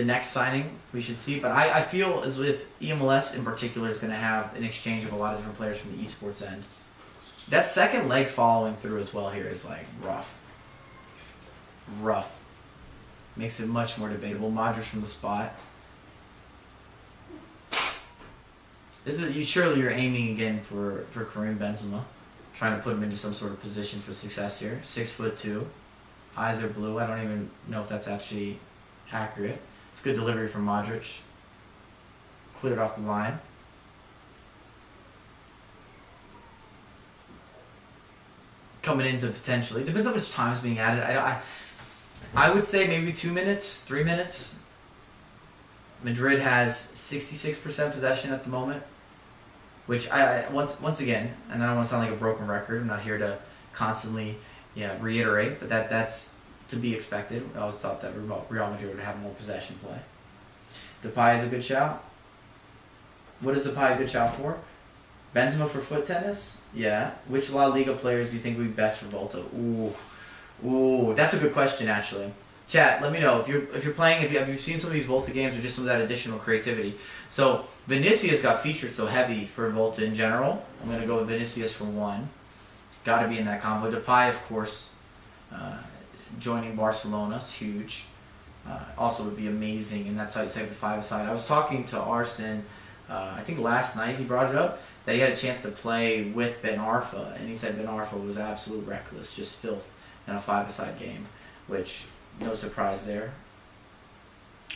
next signing we should see. But I feel as if EMLS in particular is going to have an exchange of a lot of different players from the esports end. That second leg following through as well here is like rough. Makes it much more debatable. Modric from the spot. Surely you're aiming again for Karim Benzema, trying to put him into some sort of position for success here. 6'2", eyes are blue. I don't even know if that's actually accurate. It's good delivery from Modric. Cleared off the line. Coming into potentially. Depends how much time is being added. I would say maybe 2 minutes, 3 minutes. Madrid has 66% possession at the moment, which I once again, and I don't want to sound like a broken record. I'm not here to constantly reiterate, but that's to be expected. I always thought that Real Madrid would have more possession play. Depay is a good shout. What is Depay a good shout for? Benzema for foot tennis? Yeah. Which La Liga players do you think would be best for Volta? Ooh, that's a good question actually. Chat, let me know if you're playing. Have you seen some of these Volta games or just some of that additional creativity? So Vinicius got featured so heavy for Volta in general. I'm gonna go with Vinicius for one. Got to be in that combo. Depay, of course, joining Barcelona is huge. Also would be amazing, and that's how you take the five-a-side. I was talking to Arsene, I think last night he brought it up, that he had a chance to play with Ben Arfa, and he said Ben Arfa was absolute reckless, just filth in a five-a-side game, which, no surprise there.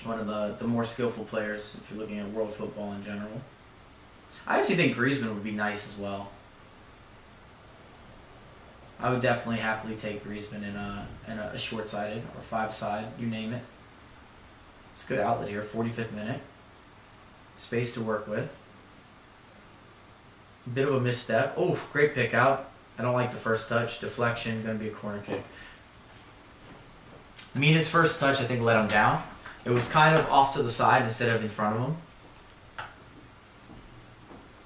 One of the more skillful players if you're looking at world football in general. I actually think Griezmann would be nice as well. I would definitely happily take Griezmann in a short-sided or five-side, you name it. It's a good outlet here, 45th minute. Space to work with. Bit of a misstep. Oh, great pick out. I don't like the first touch. Deflection, going to be a corner kick. Mina's first touch, I think, let him down. It was kind of off to the side instead of in front of him.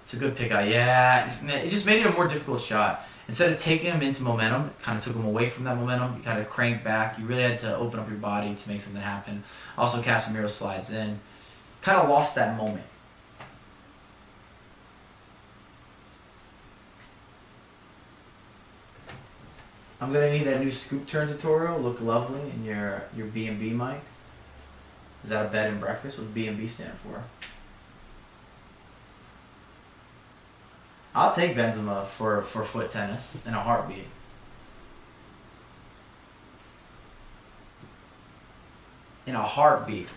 It's a good pick out. Yeah, it just made it a more difficult shot. Instead of taking him into momentum, it kind of took him away from that momentum. You kind of cranked back. You really had to open up your body to make something happen. Also, Casemiro slides in. Kind of lost that moment. I'm going to need that new scoop turn tutorial. Look lovely in your B&B mic. Is that a bed and breakfast? What's B&B stand for? I'll take Benzema for foot tennis in a heartbeat. In a heartbeat.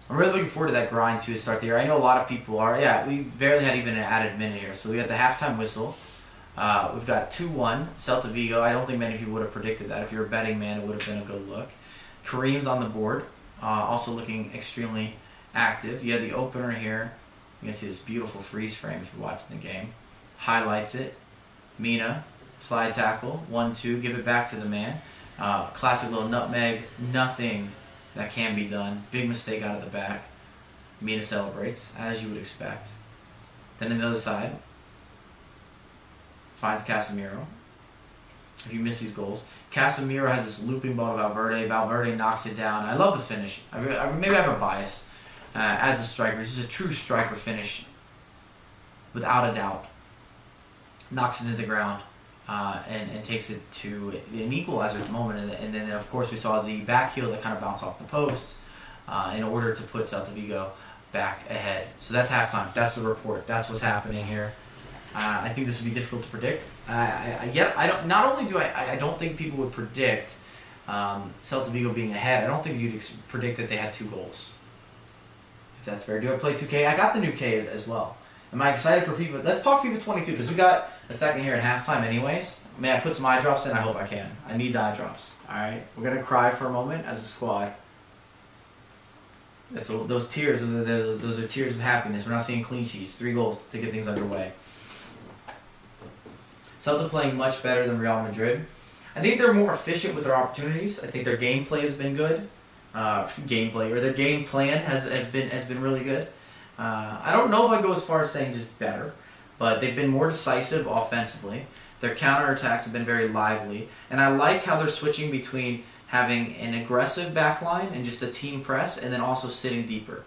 I'm really looking forward to that grind too to start the year. I know a lot of people are. Yeah, we barely had even an added minute here. So we got the halftime whistle. We've got 2-1 Celta Vigo. I don't think many people would have predicted that. If you're a betting man, it would have been a good look. Kareem's on the board. Also looking extremely active. You had the opener here. You can see this beautiful freeze frame if you're watching the game. Highlights it. Mina, slide tackle, 1-2, give it back to the man. Classic little nutmeg, nothing that can be done. Big mistake out of the back. Mina celebrates, as you would expect. Then on the other side, finds Casemiro. If you miss these goals, Casemiro has this looping ball to Valverde. Valverde knocks it down. I love the finish. Maybe I have a bias as a striker. It's just a true striker finish, without a doubt. Knocks it into the ground and takes it to an equalizer at the moment. And then, of course, we saw the back heel that kind of bounced off the post in order to put Celta Vigo back ahead. So that's halftime. That's the report. That's what's happening here. I think this would be difficult to predict. I don't think people would predict Celta Vigo being ahead. I don't think you'd predict that they had 2 goals. If that's fair. Do I play 2K? I got the new K as well. Am I excited for FIFA? Let's talk FIFA 22 because we got a second here at halftime anyways. May I put some eye drops in? I hope I can. I need the eye drops. Alright? We're going to cry for a moment as a squad. So those tears, those are tears of happiness. We're not seeing clean sheets. 3 goals to get things underway. Celta playing much better than Real Madrid. I think they're more efficient with their opportunities. I think their gameplay has been good. Their game plan has been really good. I don't know if I go as far as saying just better, but they've been more decisive offensively. Their counterattacks have been very lively, and I like how they're switching between having an aggressive backline and just a team press, and then also sitting deeper.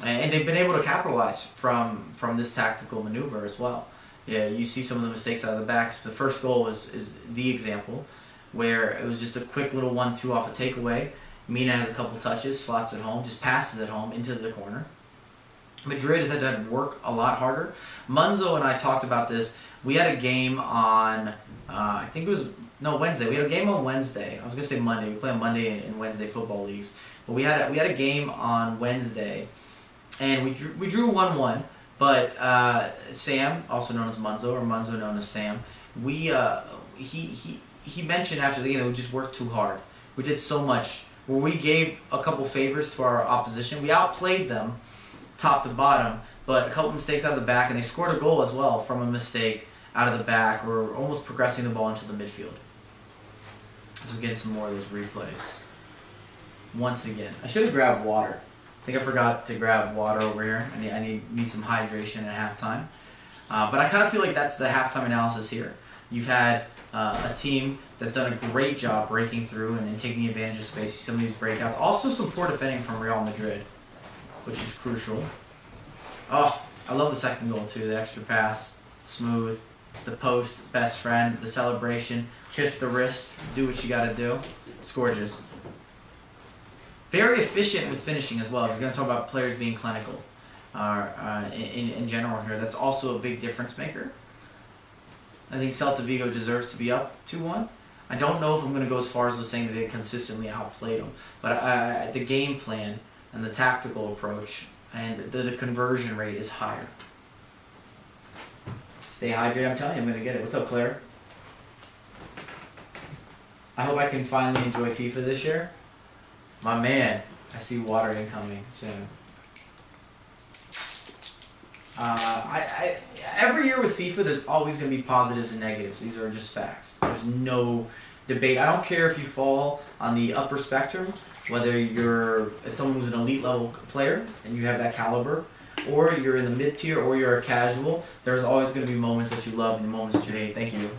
And they've been able to capitalize from this tactical maneuver as well. Yeah, you see some of the mistakes out of the backs. The first goal is the example, where it was just a quick little 1-2 off a takeaway. Mina has a couple touches, slots it home, just passes it home into the corner. Madrid has had to work a lot harder. Munzo and I talked about this. We had a game on, Wednesday. We had a game on Wednesday. I was going to say Monday. We play on Monday in Wednesday football leagues. But we had a game on Wednesday, and we drew 1-1. But Sam, also known as Munzo, or Munzo known as Sam, he mentioned after the game that we just worked too hard. We did so much. Where we gave a couple favors to our opposition. We outplayed them top to bottom, but a couple mistakes out of the back, and they scored a goal as well from a mistake out of the back. We're almost progressing the ball into the midfield. So we're getting some more of those replays. Once again, I should have grabbed water. I think I forgot to grab water over here. I need some hydration at halftime. But I kind of feel like that's the halftime analysis here. You've had a team that's done a great job breaking through and taking advantage of space. Some of these breakouts. Also some poor defending from Real Madrid, which is crucial. Oh, I love the second goal too. The extra pass, smooth. The post, best friend. The celebration, kiss the wrist. Do what you got to do. It's gorgeous. Very efficient with finishing as well. If you're going to talk about players being clinical in general here, that's also a big difference maker. I think Celta Vigo deserves to be up 2-1. I don't know if I'm going to go as far as saying that they consistently outplayed them, but the game plan and the tactical approach and the conversion rate is higher. Stay hydrated. I'm telling you, I'm going to get it. What's up, Claire? I hope I can finally enjoy FIFA this year. My man, I see water incoming soon. Every year with FIFA, there's always going to be positives and negatives. These are just facts. There's no debate. I don't care if you fall on the upper spectrum, whether you're someone who's an elite level player and you have that caliber, or you're in the mid tier, or you're a casual. There's always going to be moments that you love and moments that you hate. Thank you.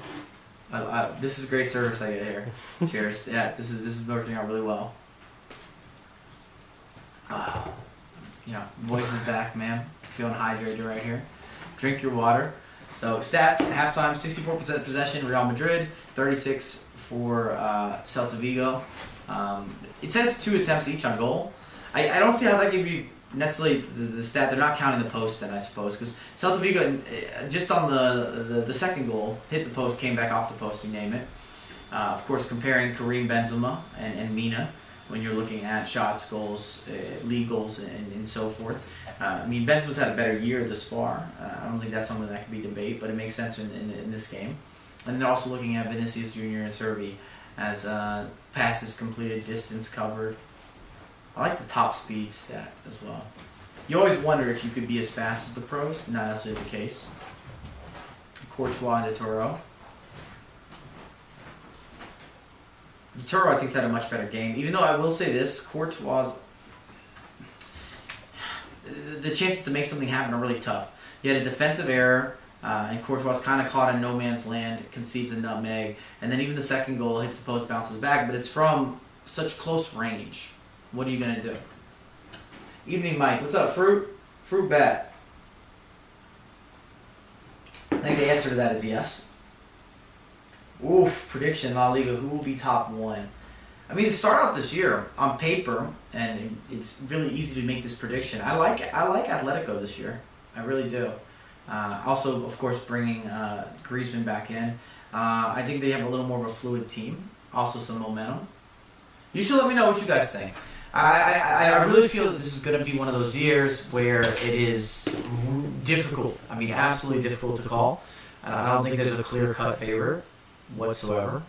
This is great service I get here. Cheers. Yeah, this is working out really well. Voice is back, man. Feeling hydrated right here. Drink your water. So stats, halftime, 64% possession, Real Madrid, 36 for Celta Vigo. It says 2 attempts each on goal. I don't see how that give you necessarily the stat. They're not counting the post then, I suppose, because Celta Vigo, just on the second goal, hit the post, came back off the post, you name it. Of course, comparing Karim Benzema and Mina, when you're looking at shots, goals, league goals, and so forth. Benzema's had a better year this far. I don't think that's something that can be debated, but it makes sense in this game. And they're also looking at Vinicius Jr. and Servi as passes completed, distance covered. I like the top speed stat as well. You always wonder if you could be as fast as the pros. Not necessarily the case. Courtois and Toro. Toro, I think, has had a much better game. Even though I will say this, Courtois, the chances to make something happen are really tough. He had a defensive error, and Courtois kind of caught in no man's land, concedes a nutmeg, and then even the second goal hits the post, bounces back, but it's from such close range. What are you going to do? Evening, Mike. What's up, Fruit? Fruit bat. I think the answer to that is yes. Oof, prediction, La Liga, who will be top 1? To start out this year, on paper, and it's really easy to make this prediction, I like Atletico this year. I really do. Also, of course, bringing Griezmann back in. I think they have a little more of a fluid team. Also, some momentum. You should let me know what you guys think. I really feel that this is going to be one of those years where it is difficult. Absolutely difficult to call. And I don't think there's a clear-cut favorite whatsoever.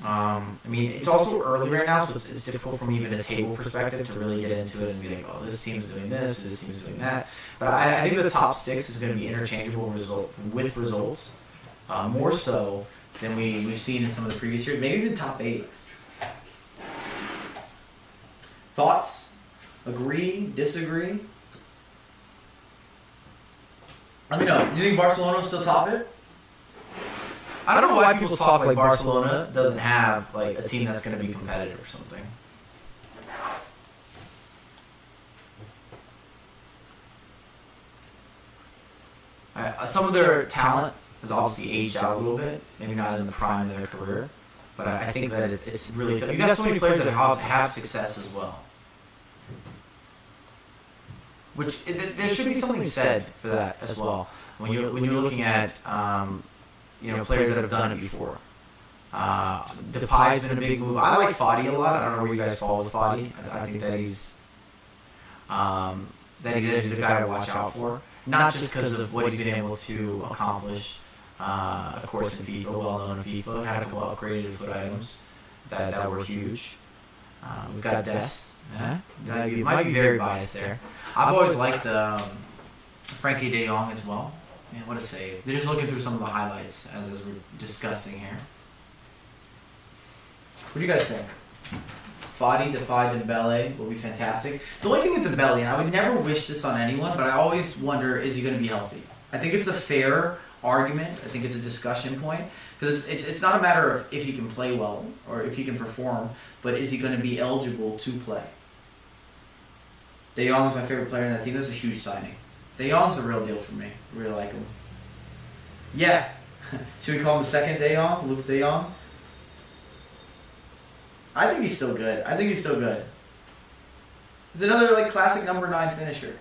It's also early right now, so it's difficult from even a table perspective to really get into it and be like, oh, this team's doing this team's doing that. But I think the top 6 is going to be interchangeable with results, more so than we've seen in some of the previous years, maybe even top 8. Thoughts? Agree? Disagree? Let me know. Do you think Barcelona will still top it? I don't know why people talk like Barcelona doesn't have like a team that's going to be competitive or something. Some of their talent has obviously aged out a little bit, maybe not in the prime of their career, but I think that it's really tough. You got so many players that have success as well. Which there should be something said for that as well. When you're looking at players that have done it before. Depay's been a big move. I like Fati a lot. I don't know where you guys fall with Fati. I think that he's a guy to watch out for. Not just because of what he's been able to accomplish. Of course, in FIFA, well known in FIFA, had a couple upgraded foot items that were huge. We've got Dest. Might be very biased there. I've always liked Frankie De Jong as well. Man, what a save. They're just looking through some of the highlights as we're discussing here. What do you guys think? Fati, Depay, Dembele will be fantastic. The only thing with Dembele, and I would never wish this on anyone, but I always wonder, is he going to be healthy? I think it's a fair argument. I think it's a discussion point. Because it's not a matter of if he can play well or if he can perform, but is he going to be eligible to play? De Jong is my favorite player in that team. That's a huge signing. De Jong's a real deal for me. I really like him. Yeah. Should we call him the second De Jong? Luke De Jong? I think he's still good. He's another classic number 9 finisher.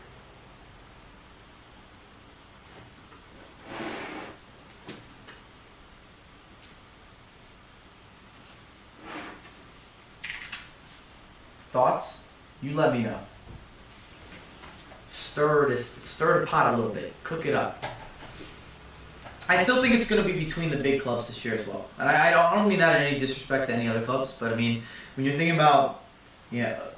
Thoughts? You let me know. Stir the pot a little bit. Cook it up. I still think it's going to be between the big clubs this year as well. And I don't mean that in any disrespect to any other clubs, but I mean, when you're thinking about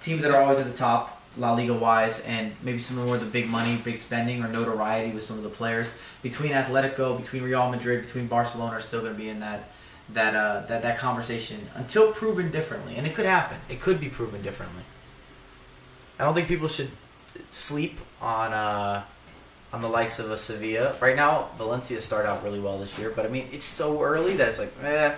teams that are always at the top, La Liga wise, and maybe some of the more the big money, big spending, or notoriety with some of the players, between Atletico, between Real Madrid, between Barcelona are still going to be in that conversation until proven differently. And it could happen. It could be proven differently. I don't think people should sleep on the likes of a Sevilla. Right now, Valencia started out really well this year, but I mean, it's so early that it's like, eh.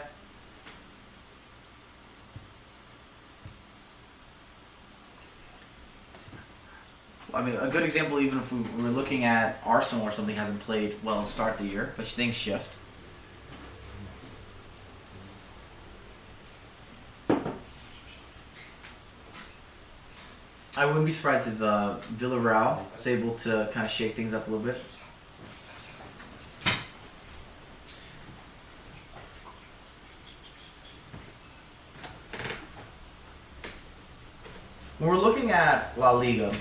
I mean, a good example, even if we were looking at Arsenal or something, hasn't played well to start the year, but things shift. I wouldn't be surprised if Villarreal was able to kind of shake things up a little bit. When we're looking at La Liga,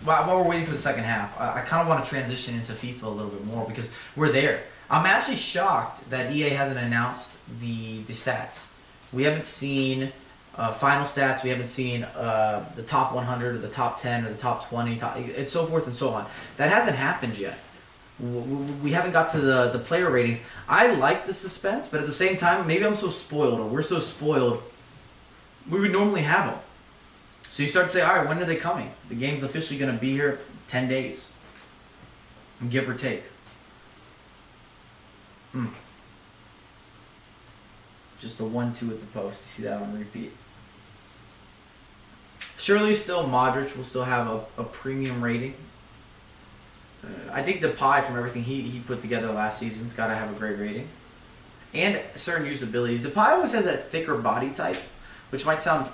while we're waiting for the second half, I kind of want to transition into FIFA a little bit more because we're there. I'm actually shocked that EA hasn't announced the stats. We haven't seen final stats. We haven't seen the top 100 or the top 10 or the top 20, and so forth and so on. That hasn't happened yet. We haven't got to the player ratings. I like the suspense, but at the same time, maybe I'm so spoiled, or we're so spoiled, we would normally have them. So you start to say, all right, when are they coming? The game's officially going to be here 10 days, give or take. Just the 1-2 at the post. You see that on repeat. Surely still Modric will still have a premium rating. I think Depay, from everything he put together last season's got to have a great rating. And certain usabilities. Depay always has that thicker body type, which might sound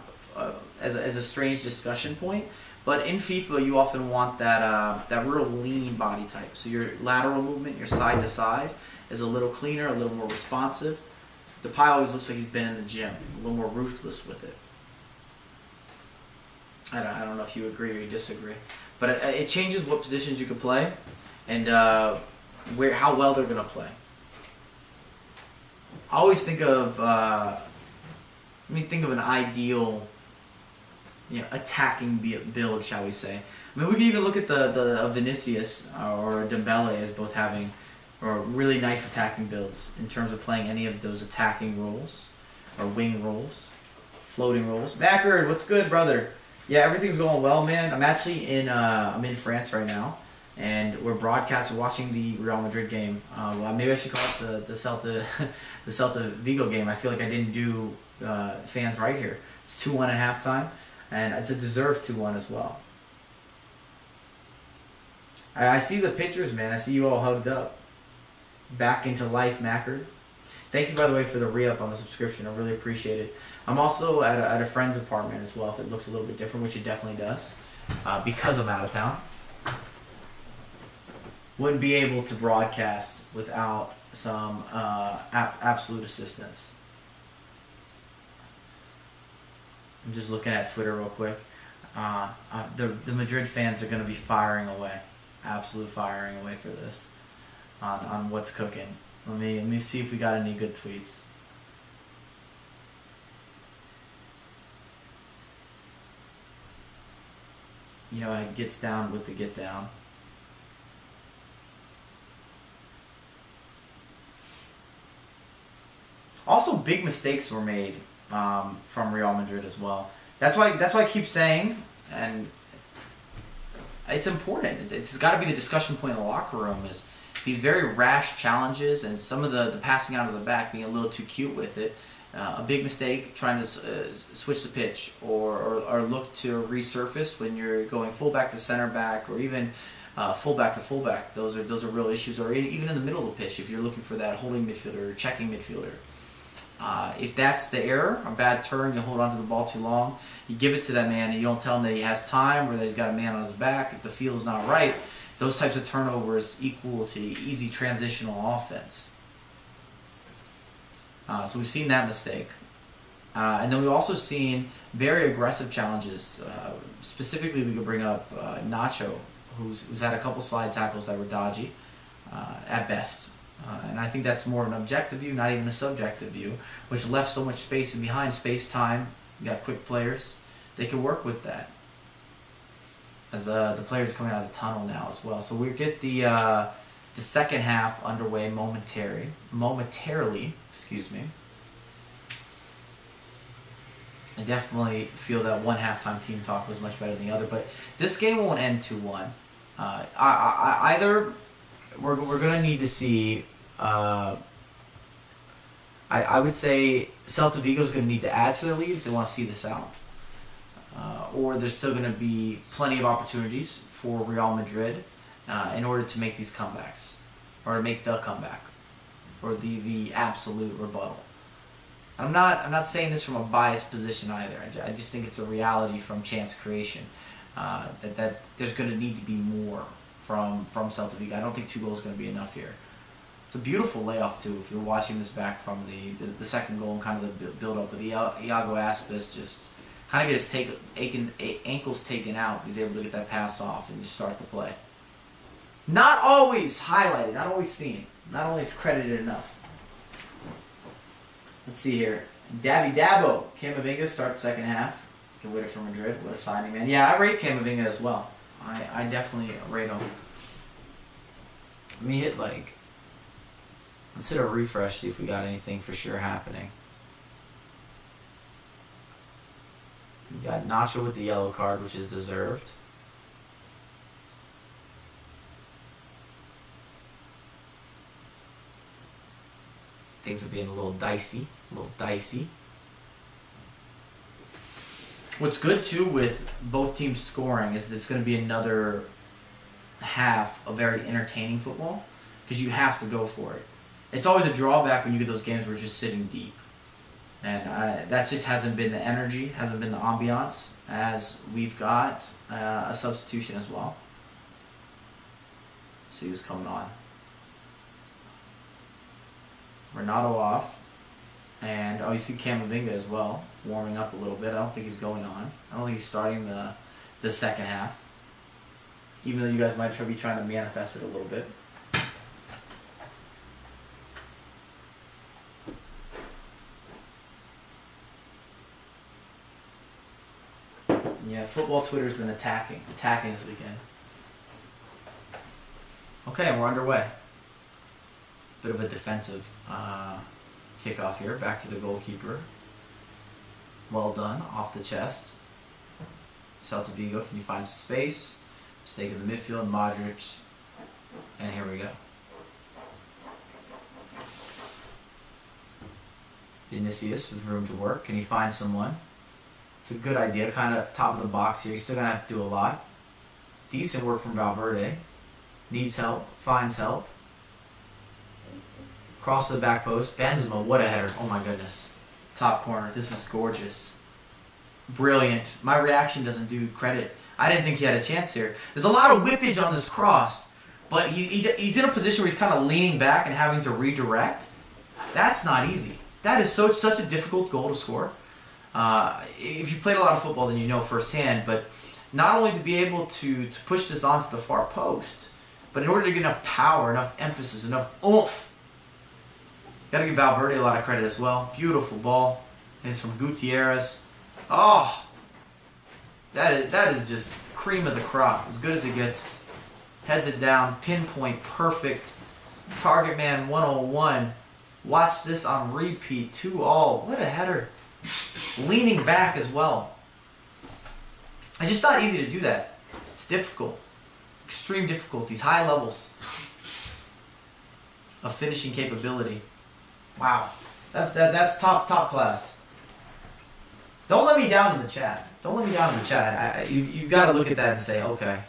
as a strange discussion point, but in FIFA you often want that real lean body type. So your lateral movement, your side to side, is a little cleaner, a little more responsive. Depay always looks like he's been in the gym, a little more ruthless with it. I don't know if you agree or you disagree, but it changes what positions you can play and how well they're gonna play. I always think of an ideal, attacking build, shall we say? I mean, we can even look at the Vinicius or Dembele as both having really nice attacking builds in terms of playing any of those attacking roles or wing roles, floating roles. Mackard, what's good, brother? Yeah, everything's going well, man. I'm actually I'm in France right now, and we're watching the Real Madrid game. Well, maybe I should call it the Celta Vigo game. I feel like I didn't do fans right here. It's 2-1 at halftime, and it's a deserved 2-1 as well. I see the pictures, man. I see you all hugged up. Back into life, Mackard. Thank you, by the way, for the re-up on the subscription. I really appreciate it. I'm also at a friend's apartment as well, if it looks a little bit different, which it definitely does, because I'm out of town. Wouldn't be able to broadcast without some absolute assistance. I'm just looking at Twitter real quick. The Madrid fans are going to be firing away. Absolute firing away for this on what's cooking. Let me see if we got any good tweets. It gets down with the get down. Also, big mistakes were made from Real Madrid as well. That's why I keep saying, and it's important. It's got to be the discussion point in the locker room is these very rash challenges and some of the passing out of the back being a little too cute with it. A big mistake trying to switch the pitch or look to resurface when you're going fullback to center back or even fullback to fullback. Those are real issues. Or even in the middle of the pitch if you're looking for that holding midfielder or checking midfielder. If that's the error, a bad turn, you hold onto the ball too long, you give it to that man and you don't tell him that he has time or that he's got a man on his back. If the field's not right, those types of turnovers equal to easy transitional offense. So we've seen that mistake. And then we've also seen very aggressive challenges. Specifically, we could bring up Nacho, who's had a couple slide tackles that were dodgy at best. And I think that's more an objective view, not even a subjective view, which left so much space in behind, space-time. You got quick players. They can work with that. As the players are coming out of the tunnel now as well. So we get the second half underway momentarily. Excuse me. I definitely feel that one halftime team talk was much better than the other, but this game won't end 2-1. Either we're going to need to see. I would say Celta Vigo is going to need to add to their lead if they want to see this out, or there's still going to be plenty of opportunities for Real Madrid in order to make these comebacks, or to make the comeback, or the absolute rebuttal. I'm not saying this from a biased position either. I just think it's a reality from chance creation that there's going to need to be more from Celta Vigo. I don't think 2 goals is going to be enough here. It's a beautiful layoff too. If you're watching this back from the second goal and kind of the build up with Iago Aspas just kind of get his ankles taken out. He's able to get that pass off and just start the play. Not always highlighted, not always seen, not always credited enough. Let's see here. Dabby Dabo. Camavinga starts second half. Can wait it for Madrid. What a signing, man. Yeah, I rate Camavinga as well. I definitely rate him. Let me hit let's hit a refresh, see if we got anything for sure happening. We got Nacho with the yellow card, which is deserved. Things are being a little dicey. What's good too with both teams scoring is there's going to be another half of very entertaining football because you have to go for it. It's always a drawback when you get those games where you're just sitting deep. And that just hasn't been the energy, hasn't been the ambiance, as we've got a substitution as well. Let's see who's coming on. Renato off. And you see Camavinga as well, warming up a little bit. I don't think he's going on. I don't think he's starting the second half. Even though you guys might be trying to manifest it a little bit. Yeah, football Twitter's been attacking this weekend. Okay, we're underway. Bit of a defensive kickoff here. Back to the goalkeeper. Well done, off the chest. Celta Vigo, can you find some space? Mistake in the midfield, Modric. And here we go. Vinicius with room to work. Can you find someone? It's a good idea, kind of top of the box here. You're still going to have to do a lot. Decent work from Valverde. Needs help, finds help. Cross to the back post. Benzema, what a header. Oh my goodness. Top corner. This is gorgeous. Brilliant. My reaction doesn't do credit. I didn't think he had a chance here. There's a lot of whippage on this cross, but he's in a position where he's kind of leaning back and having to redirect. That's not easy. That is such a difficult goal to score. If you played a lot of football, then you know firsthand, but not only to be able to push this onto the far post, but in order to get enough power, enough emphasis, enough oomph, got to give Valverde a lot of credit as well. Beautiful ball. And it's from Gutierrez. Oh, that is just cream of the crop. As good as it gets. Heads it down. Pinpoint. Perfect. Target man 101. Watch this on repeat. 2-all. What a header. Leaning back as well. It's just not easy to do that. It's difficult. Extreme difficulties. High levels of finishing capability. Wow. That's top class. Don't let me down in the chat. You've got to look at that and say, okay,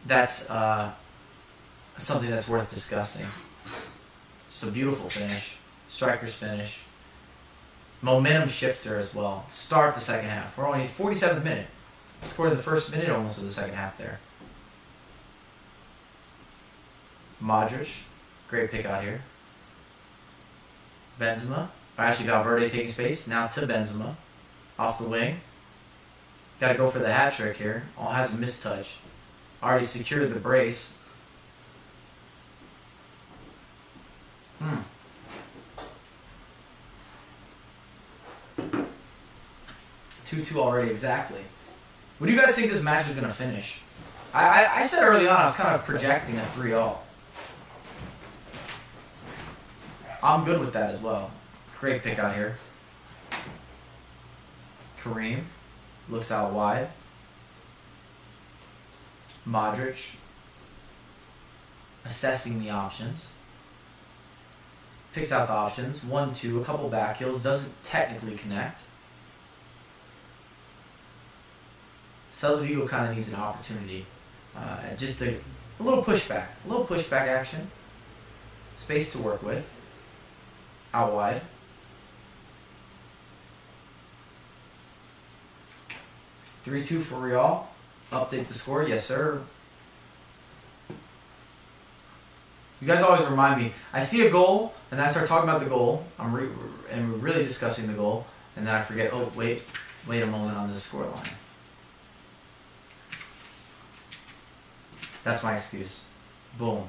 that's something that's worth discussing. It's a beautiful finish. Striker's finish. Momentum shifter as well. Start the second half. We're only 47th minute. Scored the first minute almost of the second half there. Modric. Great pick out here. Benzema. Actually, Valverde taking space. Now to Benzema. Off the wing. Got to go for the hat trick here. Has a mistouch. Already secured the brace. 2-2 already, exactly. What do you guys think this match is going to finish? I said early on I was kind of projecting a 3-0. I'm good with that as well. Great pick out here. Kareem looks out wide. Modric assessing the options. Picks out the options. 1-2, a couple back heels. Doesn't technically connect. Celta Vigo kind of needs an opportunity. Just a little pushback. A little pushback action. Space to work with. Out wide. (3-2) for Real. Update the score. Yes, sir. You guys always remind me. I see a goal, and then I start talking about the goal. And we're really discussing the goal, and then I forget. Oh, wait a moment on this scoreline. That's my excuse. Boom.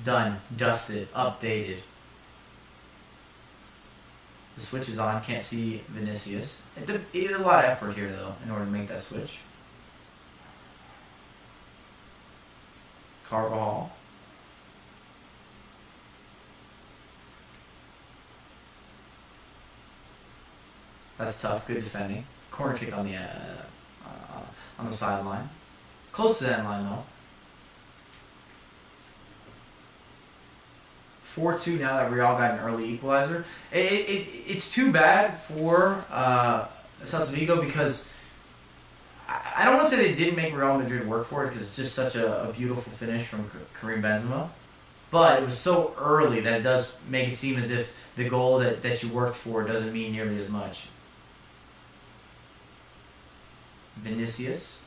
Done. Dusted. Updated. The switch is on. Can't see Vinicius. It did a lot of effort here, though, in order to make that switch. Carvajal. That's tough. Good defending. Corner kick on the sideline. Close to the end line, though. 4-2 now that Real got an early equalizer. It's too bad for Celta Vigo because I don't want to say they didn't make Real Madrid work for it because it's just such a beautiful finish from Karim Benzema. But it was so early that it does make it seem as if the goal that you worked for doesn't mean nearly as much. Vinicius.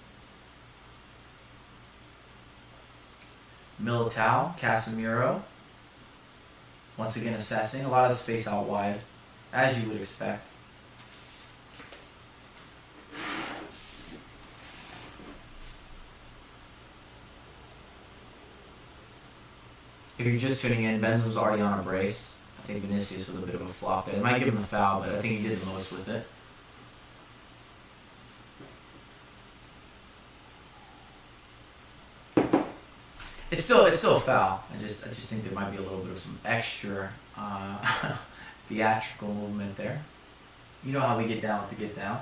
Militao. Casemiro. Once again assessing. A lot of the space out wide, as you would expect. If you're just tuning in, Benzema's already on a brace. I think Vinicius was a bit of a flop there. They might give him the foul, but I think he did the most with it. It's still a foul. I just think there might be a little bit of some extra theatrical movement there. You know how we get down with the get down.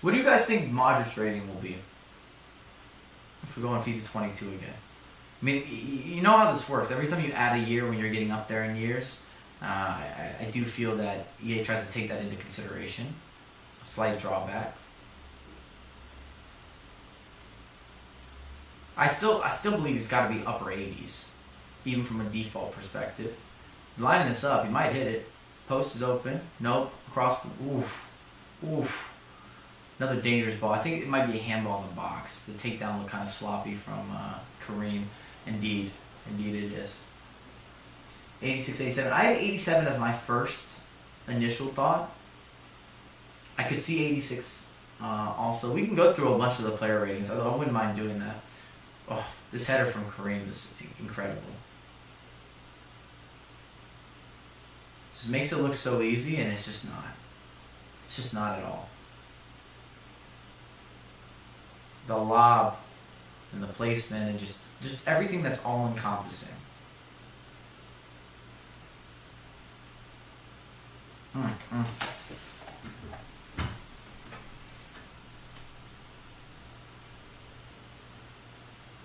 What do you guys think Modric's rating will be? If we go on FIFA 22 again. I mean, you know how this works. Every time you add a year when you're getting up there in years, I do feel that EA tries to take that into consideration. Slight drawback. I still believe he's got to be upper 80s, even from a default perspective. He's lining this up. He might hit it. Post is open. Nope. Across the... Oof. Another dangerous ball. I think it might be a handball in the box. The takedown looked kind of sloppy from Kareem. Indeed it is. 86, 87. I had 87 as my first initial thought. I could see 86 also. We can go through a bunch of the player ratings, although I wouldn't mind doing that. Oh, this header from Kareem is incredible. Just makes it look so easy, and it's just not. It's just not at all. The lob and the placement and just everything that's all encompassing.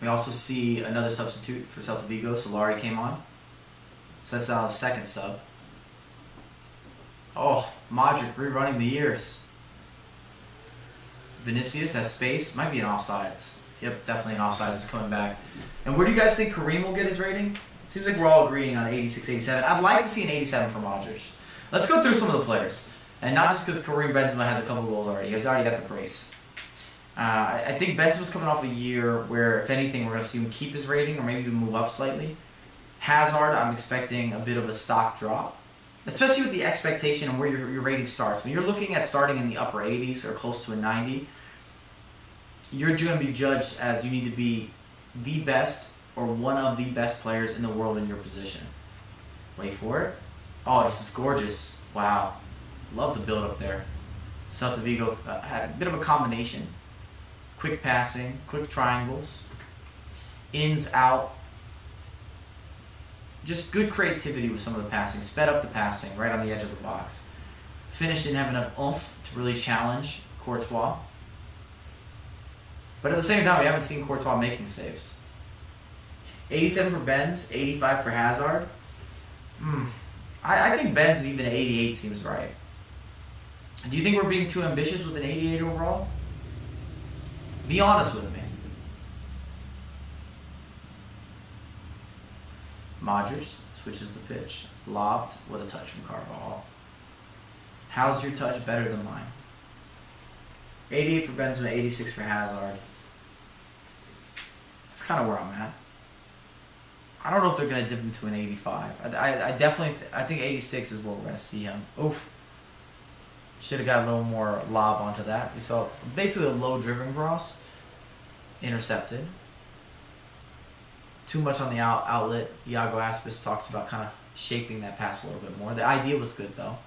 We also see another substitute for Celta Vigo. Solari came on. So that's now the second sub. Oh, Modric rerunning the years. Vinicius has space. Might be an offsides. Yep, definitely an offsides. It's coming back. And where do you guys think Kareem will get his rating? Seems like we're all agreeing on 86, 87. I'd like to see an 87 for Modric. Let's go through some of the players. And not just because Kareem Benzema has a couple goals already. He's already got the brace. I think Benzema's coming off a year where, if anything, we're going to see him keep his rating or maybe even move up slightly. Hazard, I'm expecting a bit of a stock drop, especially with the expectation of where your rating starts. When you're looking at starting in the upper 80s or close to a 90, you're going to be judged as you need to be the best or one of the best players in the world in your position. Wait for it. Oh, this is gorgeous. Wow. Love the build up there. Celta Vigo had a bit of a combination. Quick passing, quick triangles, ins, out. Just good creativity with some of the passing. Sped up the passing right on the edge of the box. Finished didn't have enough oomph to really challenge Courtois. But at the same time, we haven't seen Courtois making saves. 87 for Benz, 85 for Hazard. I think Benz even 88 seems right. Do you think we're being too ambitious with an 88 overall? Be honest with me. Modric switches the pitch. Lobbed. What a touch from Carvajal. How's your touch? Better than mine. 88 for Benzema, 86 for Hazard. That's kind of where I'm at. I don't know if they're going to dip into an 85. I definitely I think 86 is where we're going to see him. Oof. Should have got a little more lob onto that. We saw basically a low driven cross. Intercepted. Too much on the outlet. Iago Aspas talks about kind of shaping that pass a little bit more. The idea was good though.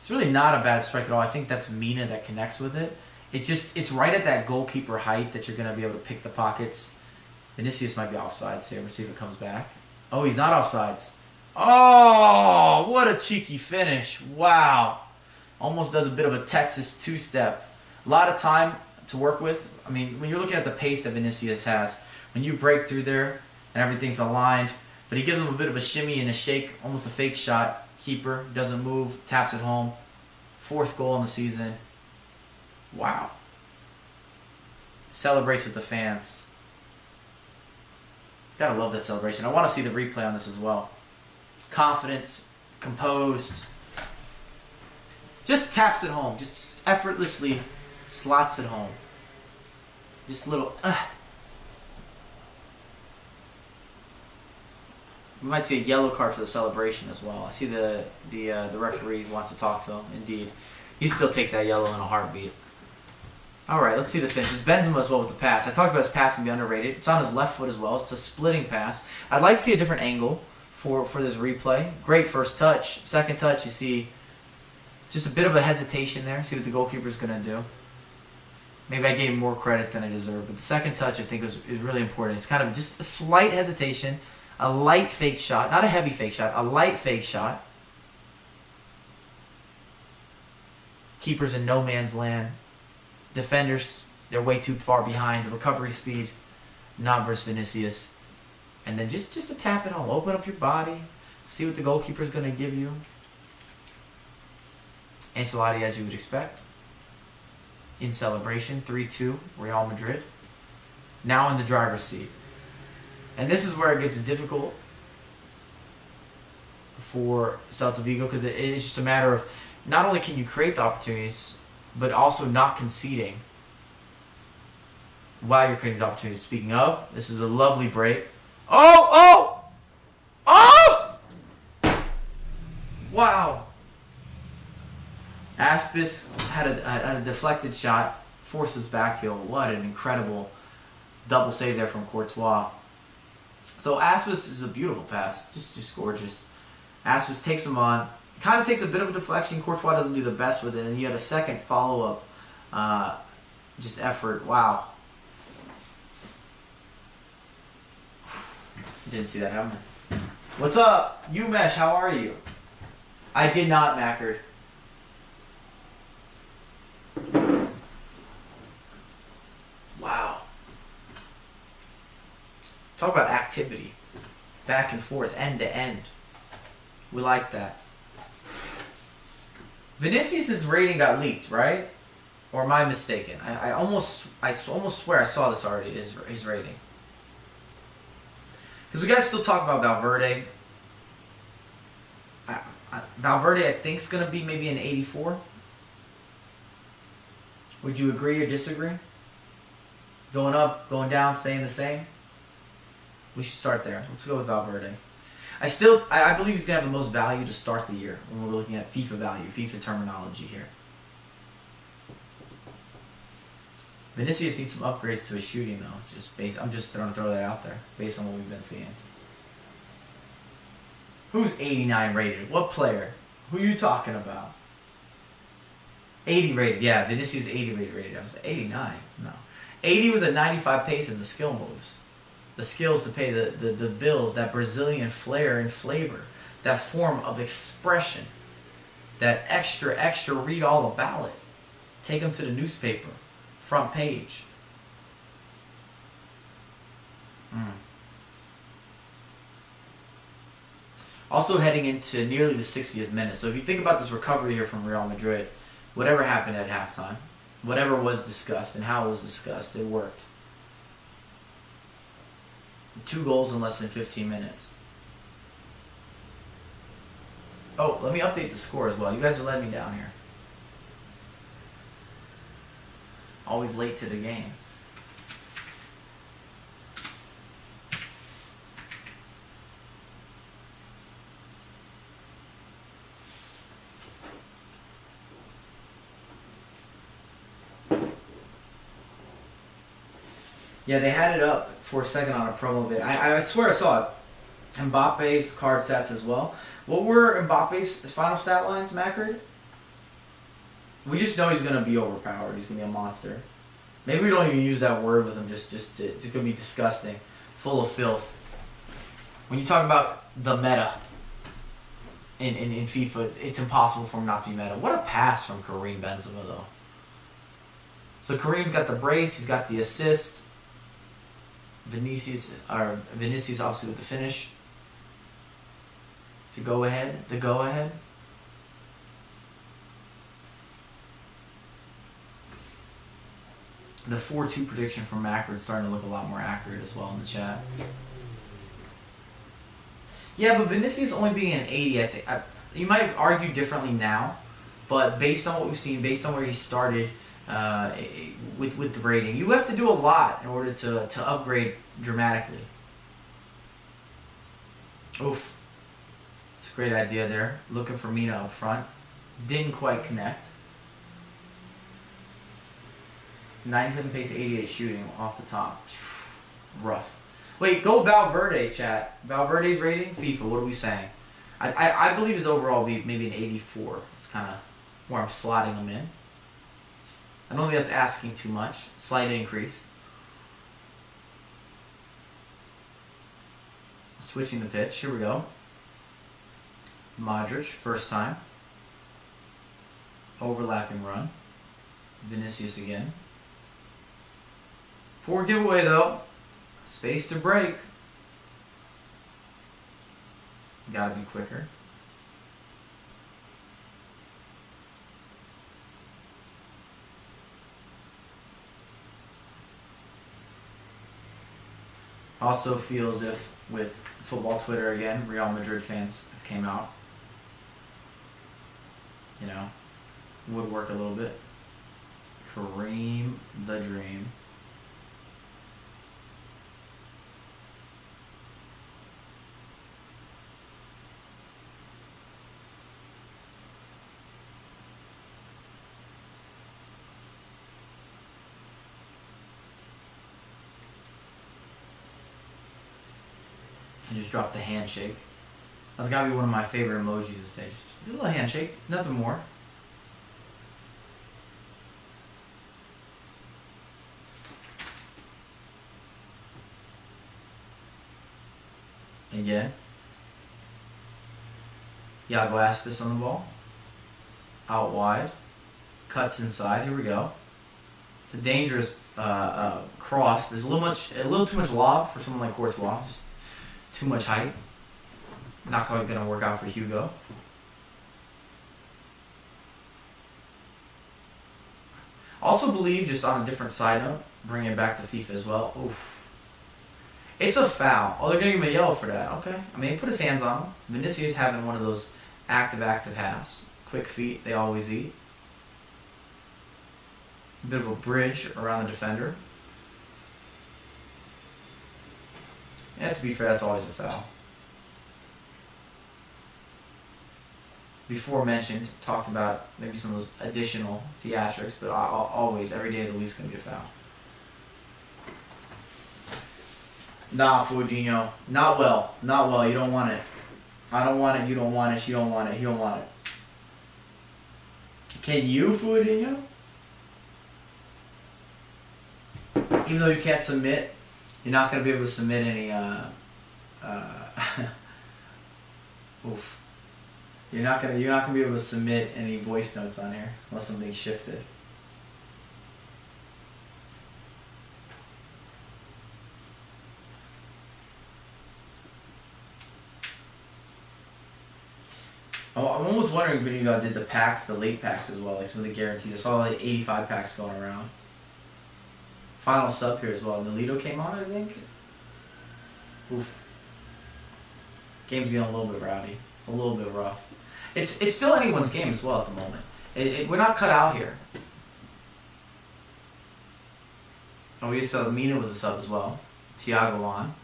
It's really not a bad strike at all. I think that's Mina that connects with it. It's right at that goalkeeper height that you're going to be able to pick the pockets. Vinicius might be offsides here. We'll see if it comes back. Oh, he's not offsides. Oh, what a cheeky finish. Wow. Almost does a bit of a Texas two-step. A lot of time to work with. I mean, when you're looking at the pace that Vinicius has, when you break through there and everything's aligned, but he gives him a bit of a shimmy and a shake, almost a fake shot. Keeper doesn't move, taps it home. 4th goal in the season. Wow. Celebrates with the fans. Gotta love that celebration. I want to see the replay on this as well. Confidence, composed. Just taps it home. Just effortlessly slots it home. Just a little. We might see a yellow card for the celebration as well. I see the referee wants to talk to him. Indeed, he'd still take that yellow in a heartbeat. All right, let's see the finishes. Benzema as well with the pass. I talked about his passing being underrated. It's on his left foot as well. It's a splitting pass. I'd like to see a different angle for this replay. Great first touch. Second touch, you see just a bit of a hesitation there. See what the goalkeeper's going to do. Maybe I gave him more credit than I deserve. But the second touch, I think, is really important. It's kind of just a slight hesitation. A light fake shot. Not a heavy fake shot. A light fake shot. Keeper's in no man's land. Defenders, they're way too far behind. The recovery speed, not versus Vinicius. And then just to tap it home. Open up your body. See what the goalkeeper's going to give you. Ancelotti, as you would expect. In celebration, 3-2, Real Madrid. Now in the driver's seat. And this is where it gets difficult for Celta Vigo because it's just a matter of not only can you create the opportunities, but also not conceding while you're creating these opportunities. Speaking of, this is a lovely break. Oh! Wow. Aspas had a deflected shot, forces back heel. What an incredible double save there from Courtois. So Aspas is a beautiful pass, just gorgeous. Aspas takes him on, kind of takes a bit of a deflection. Courtois doesn't do the best with it, and you had a second follow-up, just effort. Wow. Didn't see that happening. What's up, Umesh? How are you? I did not, Mackard. Wow. Talk about activity. Back and forth, end to end. We like that. Vinicius' rating got leaked, right? Or am I mistaken? I almost swear I saw this already, his rating. Because we got to still talk about Valverde. Valverde, I think, is going to be maybe an 84. Would you agree or disagree? Going up, going down, staying the same? We should start there. Let's go with Valverde. I believe he's going to have the most value to start the year when we're looking at FIFA value, FIFA terminology here. Vinicius needs some upgrades to his shooting, though. I'm just trying to throw that out there, based on what we've been seeing. Who's 89 rated? What player? Who are you talking about? 80 rated. Yeah, Vinicius 80 rated. I was 89. No. 80 with a 95 pace and the skill moves. The skills to pay the bills, that Brazilian flair and flavor, that form of expression, that extra read all about it. Take them to the newspaper, front page. Also heading into nearly the 60th minute. So if you think about this recovery here from Real Madrid, whatever happened at halftime, whatever was discussed and how it was discussed, it worked. 2 goals in less than 15 minutes. Oh, let me update the score as well. You guys are letting me down here. Always late to the game. Yeah, they had it up for a second on a promo bit. I swear I saw it. Mbappe's card stats as well. What were Mbappe's final stat lines, Macri? We just know he's going to be overpowered. He's going to be a monster. Maybe we don't even use that word with him. Just going to be disgusting. Full of filth. When you talk about the meta in FIFA, it's impossible for him not to be meta. What a pass from Karim Benzema, though. So Karim's got the brace. He's got the assist. Vinicius obviously with the finish. The go ahead. The 4-2 prediction from Macri is starting to look a lot more accurate as well in the chat. Yeah, but Vinicius only being an 80, I think you might argue differently now, but based on what we've seen, based on where he started with the rating, you have to do a lot in order to upgrade dramatically. Oof. It's a great idea there. Looking for Mina up front. Didn't quite connect. 97 pace, 88 shooting off the top. Rough. Wait, go Valverde, chat. Valverde's rating? FIFA, what are we saying? I believe his overall will be maybe an 84. It's kind of where I'm slotting him in. I don't think that's asking too much. Slight increase. Switching the pitch. Here we go. Modric, first time. Overlapping run. Vinicius again. Poor giveaway though. Space to break. Gotta be quicker. Also feel as if with football Twitter again, Real Madrid fans have came out. You know, would work a little bit. Kareem the Dream. I just dropped the handshake. That's gotta be one of my favorite emojis to say. Just a little handshake, nothing more. Again. Iago Aspas on the ball. Out wide. Cuts inside. Here we go. It's a dangerous cross. There's a little too much lob for someone like Courtois. Just too much height. Not quite going to work out for Hugo. Also believe, just on a different side note, bringing it back to FIFA as well. Oof. It's a foul. Oh, they're going to give him a yellow for that. Okay. I mean, he put his hands on him. Vinicius having one of those active halves. Quick feet, they always eat. A bit of a bridge around the defender. Yeah, to be fair, that's always a foul. Before mentioned, talked about maybe some of those additional theatrics, but always, every day of the week is going to be a foul. Nah, Fudinho. Not well. Not well. You don't want it. I don't want it. You don't want it. She don't want it. He don't want it. Can you, Fuadinho? Even though you can't submit, you're not going to be able to submit any, oof. You're not gonna be able to submit any voice notes on here unless something's shifted. Oh, I'm almost wondering if you did the packs, the late packs as well, like some of the guarantees. I saw like 85 packs going around. Final sub here as well. Nolito came on, I think. Oof. Game's getting a little bit rowdy, a little bit rough. It's still anyone's game as well at the moment. We're not cut out here. Oh, we saw Mina with a sub as well. Thiago on.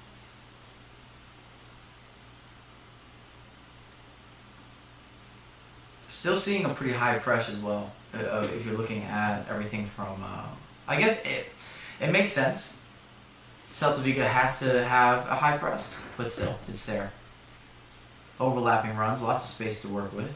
Still seeing a pretty high press as well. If you're looking at everything from, I guess it makes sense. Celta Vigo has to have a high press, but still, it's there. Overlapping runs, lots of space to work with.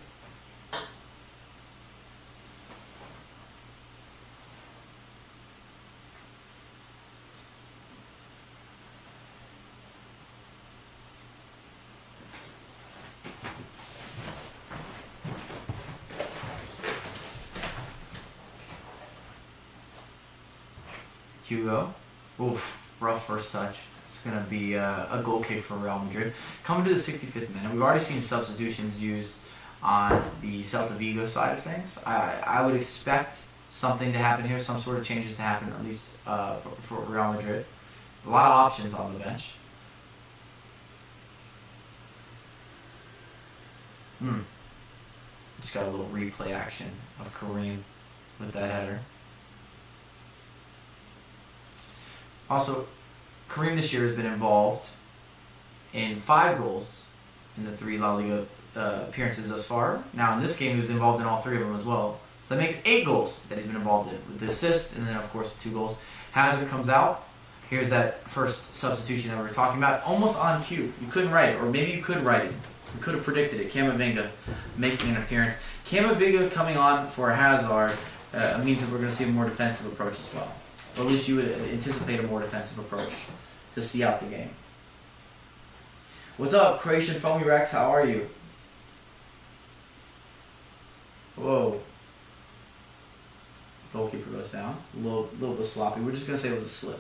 Hugo. Oof, rough first touch. It's going to be a goal kick for Real Madrid. Coming to the 65th minute, we've already seen substitutions used on the Celta Vigo side of things. I would expect something to happen here, some sort of changes to happen, at least for Real Madrid. A lot of options on the bench. Just got a little replay action of Kareem with that header. Also, Kareem this year has been involved in 5 goals in the 3 La Liga appearances thus far. Now, in this game, he was involved in all 3 of them as well. So that makes 8 goals that he's been involved in, with the assist and then, of course, the 2 goals. Hazard comes out. Here's that first substitution that we were talking about. Almost on cue. You couldn't write it, or maybe you could write it. You could have predicted it. Camavinga making an appearance. Camavinga coming on for Hazard means that we're going to see a more defensive approach as well. Or at least you would anticipate a more defensive approach to see out the game. What's up, Croatian Foamy Rex? How are you? Whoa. Goalkeeper goes down. A little bit sloppy. We're just going to say it was a slip.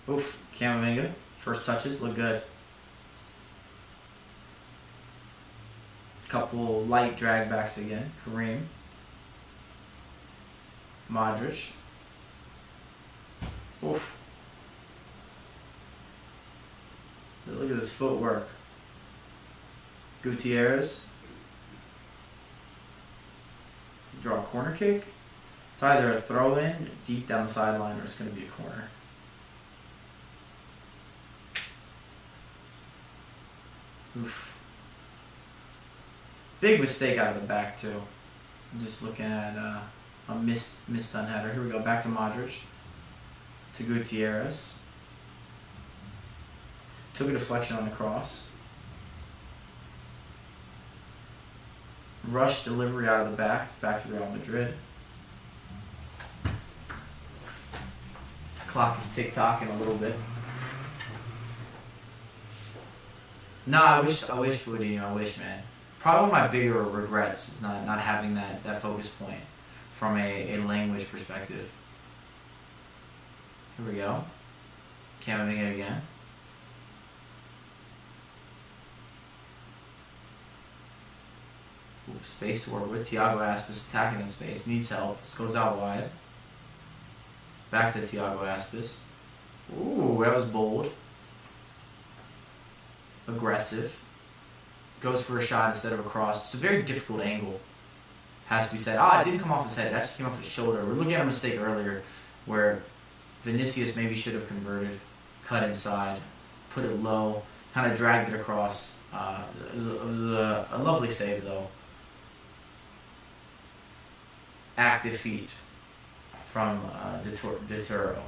Oof. Camavinga. First touches look good. Couple light drag backs again. Kareem. Modric. Oof. Look at this footwork. Gutierrez. Draw a corner kick. It's either a throw in deep down the sideline or it's going to be a corner. Oof. Big mistake out of the back too. I'm just looking at a misdone header. Here we go. Back to Modric. To Gutierrez. Took a deflection on the cross. Rush delivery out of the back. It's back to Real Madrid. Clock is tick-tocking a little bit. No, I wish, Fuadinho, I wish, man. Probably one of my bigger regrets is not having that focus point from a language perspective. Here we go. Camavinga again. Ooh, space to work with. Thiago Aspas attacking in space. Needs help. Just goes out wide. Back to Thiago Aspas. Ooh, that was bold. Aggressive. Goes for a shot instead of a cross. It's a very difficult angle. Has to be said. It didn't come off his head. It actually came off his shoulder. We're looking at a mistake earlier where Vinicius maybe should have converted. Cut inside. Put it low. Kind of dragged it across. It was a lovely save, though. Active feet from De Toro.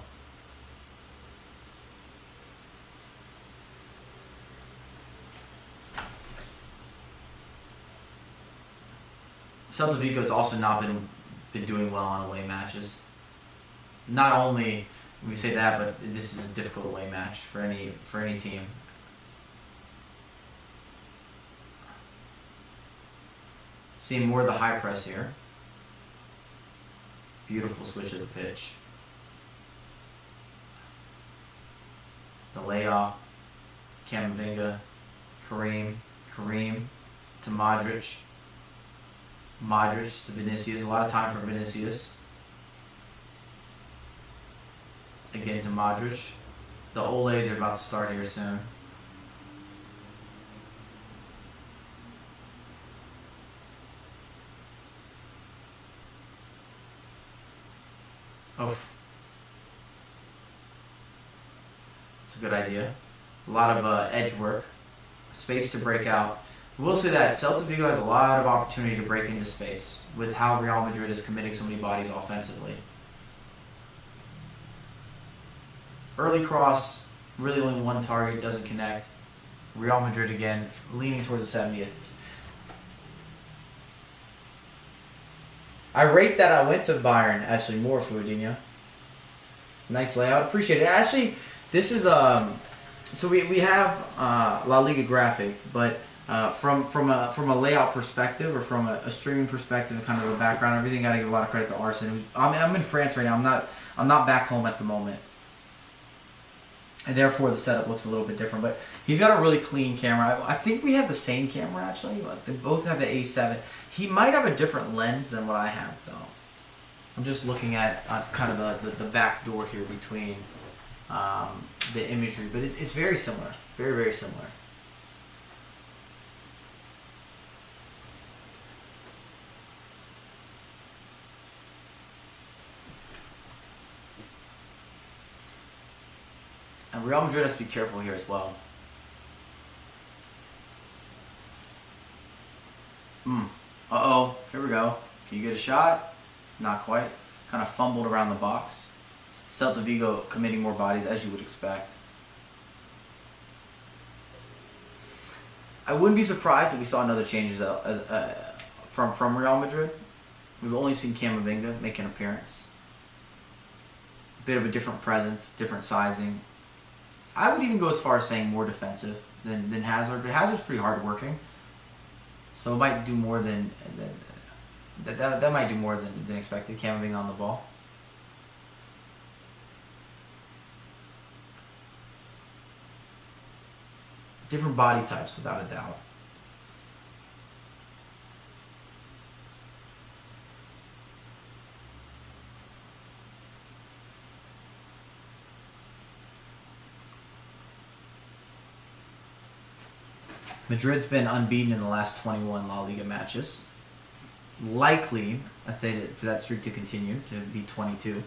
Celta Vigo has also not been doing well on away matches. Not only we say that, but this is a difficult away match for any team. Seeing more of the high press here. Beautiful switch of the pitch. The layoff. Camavinga. Kareem to Modric. Modric to Vinicius. A lot of time for Vinicius. Again to Modric. The Oles are about to start here soon. Oh. It's a good idea. A lot of edge work. Space to break out. We'll say that Celta Vigo has a lot of opportunity to break into space with how Real Madrid is committing so many bodies offensively. Early cross, really only one target, doesn't connect. Real Madrid again, leaning towards the 70th. I rate that I went to Bayern, actually, more for Udinha. Nice layout, appreciate it. Actually, this is, so we have La Liga graphic, but from a layout perspective or from a streaming perspective, kind of a background, everything, gotta give a lot of credit to Arsene. I'm in France right now, I'm not back home at the moment. And therefore, the setup looks a little bit different. But he's got a really clean camera. I think we have the same camera, actually. They both have the A7. He might have a different lens than what I have, though. I'm just looking at kind of the back door here between the imagery. But it's very similar. Very, very similar. And Real Madrid has to be careful here as well. Uh-oh. Here we go. Can you get a shot? Not quite. Kind of fumbled around the box. Celta Vigo committing more bodies, as you would expect. I wouldn't be surprised if we saw another changes from Real Madrid. We've only seen Camavinga make an appearance. A bit of a different presence, different sizing. I would even go as far as saying more defensive than Hazard, but Hazard's pretty hardworking, so it might do more than that might do more than expected. Camavinga on the ball. Different body types, without a doubt. Madrid's been unbeaten in the last 21 La Liga matches. Likely, I'd say that for that streak to continue, to be 22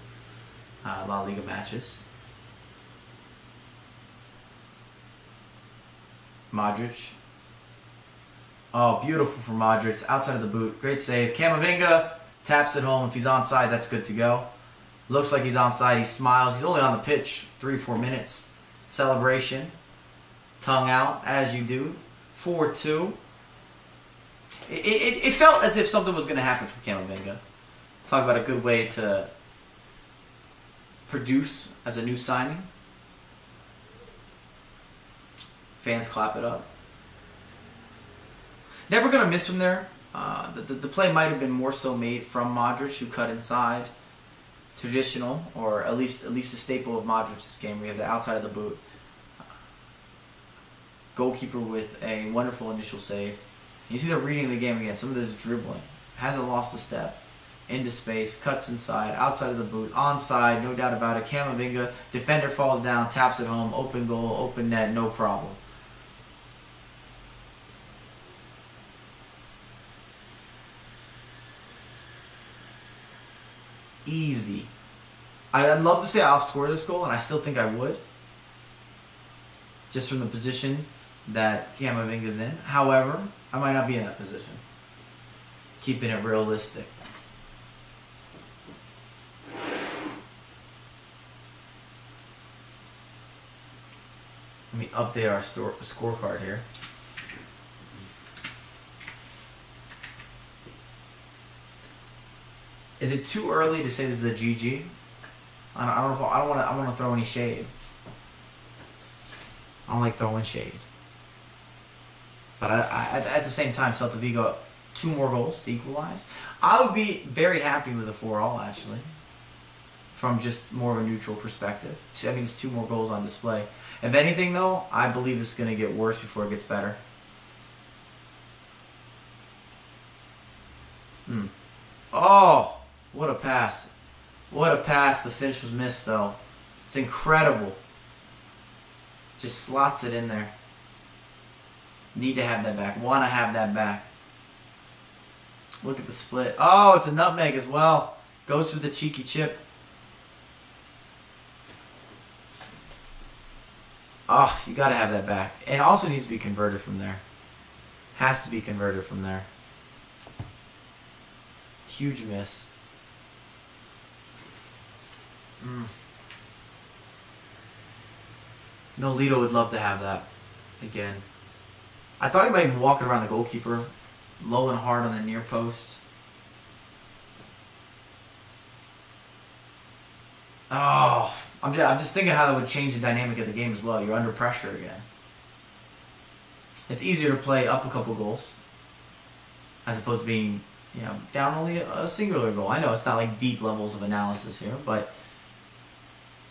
La Liga matches. Modric. Oh, beautiful for Modric. Outside of the boot. Great save. Camavinga taps it home. If he's onside, that's good to go. Looks like he's onside. He smiles. He's only on the pitch 3-4 minutes. Celebration. Tongue out, as you do. 4-2. It felt as if something was going to happen for Camavinga. Talk about a good way to produce as a new signing. Fans clap it up. Never going to miss him there. The play might have been more so made from Modric, who cut inside. Traditional, or at least a staple of Modric's game. We have the outside of the boot. Goalkeeper with a wonderful initial save. You see the reading of the game again. Some of this dribbling. Hasn't lost a step. Into space. Cuts inside. Outside of the boot. Onside. No doubt about it. Camavinga. Defender falls down. Taps it home. Open goal. Open net. No problem. Easy. I'd love to say I'll score this goal, and I still think I would. Just from the position that Camavinga's in. However, I might not be in that position. Keeping it realistic. Let me update our scorecard here. Is it too early to say this is a GG? I don't know. I don't want to throw any shade. I don't like throwing shade. But at the same time, Celta Vigo, 2 more goals to equalize. I would be very happy with a 4-4 actually. From just more of a neutral perspective. I mean, it's 2 more goals on display. If anything, though, I believe this is going to get worse before it gets better. Oh, what a pass. What a pass. The finish was missed, though. It's incredible. Just slots it in there. Need to have that back. Want to have that back. Look at the split. Oh, it's a nutmeg as well. Goes for the cheeky chip. Oh, you got to have that back. And also needs to be converted from there. Has to be converted from there. Huge miss. Nolito would love to have that again. I thought he might even walk around the goalkeeper, low and hard on the near post. Oh, I'm just thinking how that would change the dynamic of the game as well. You're under pressure again. It's easier to play up a couple goals as opposed to being, down only a singular goal. I know it's not like deep levels of analysis here, but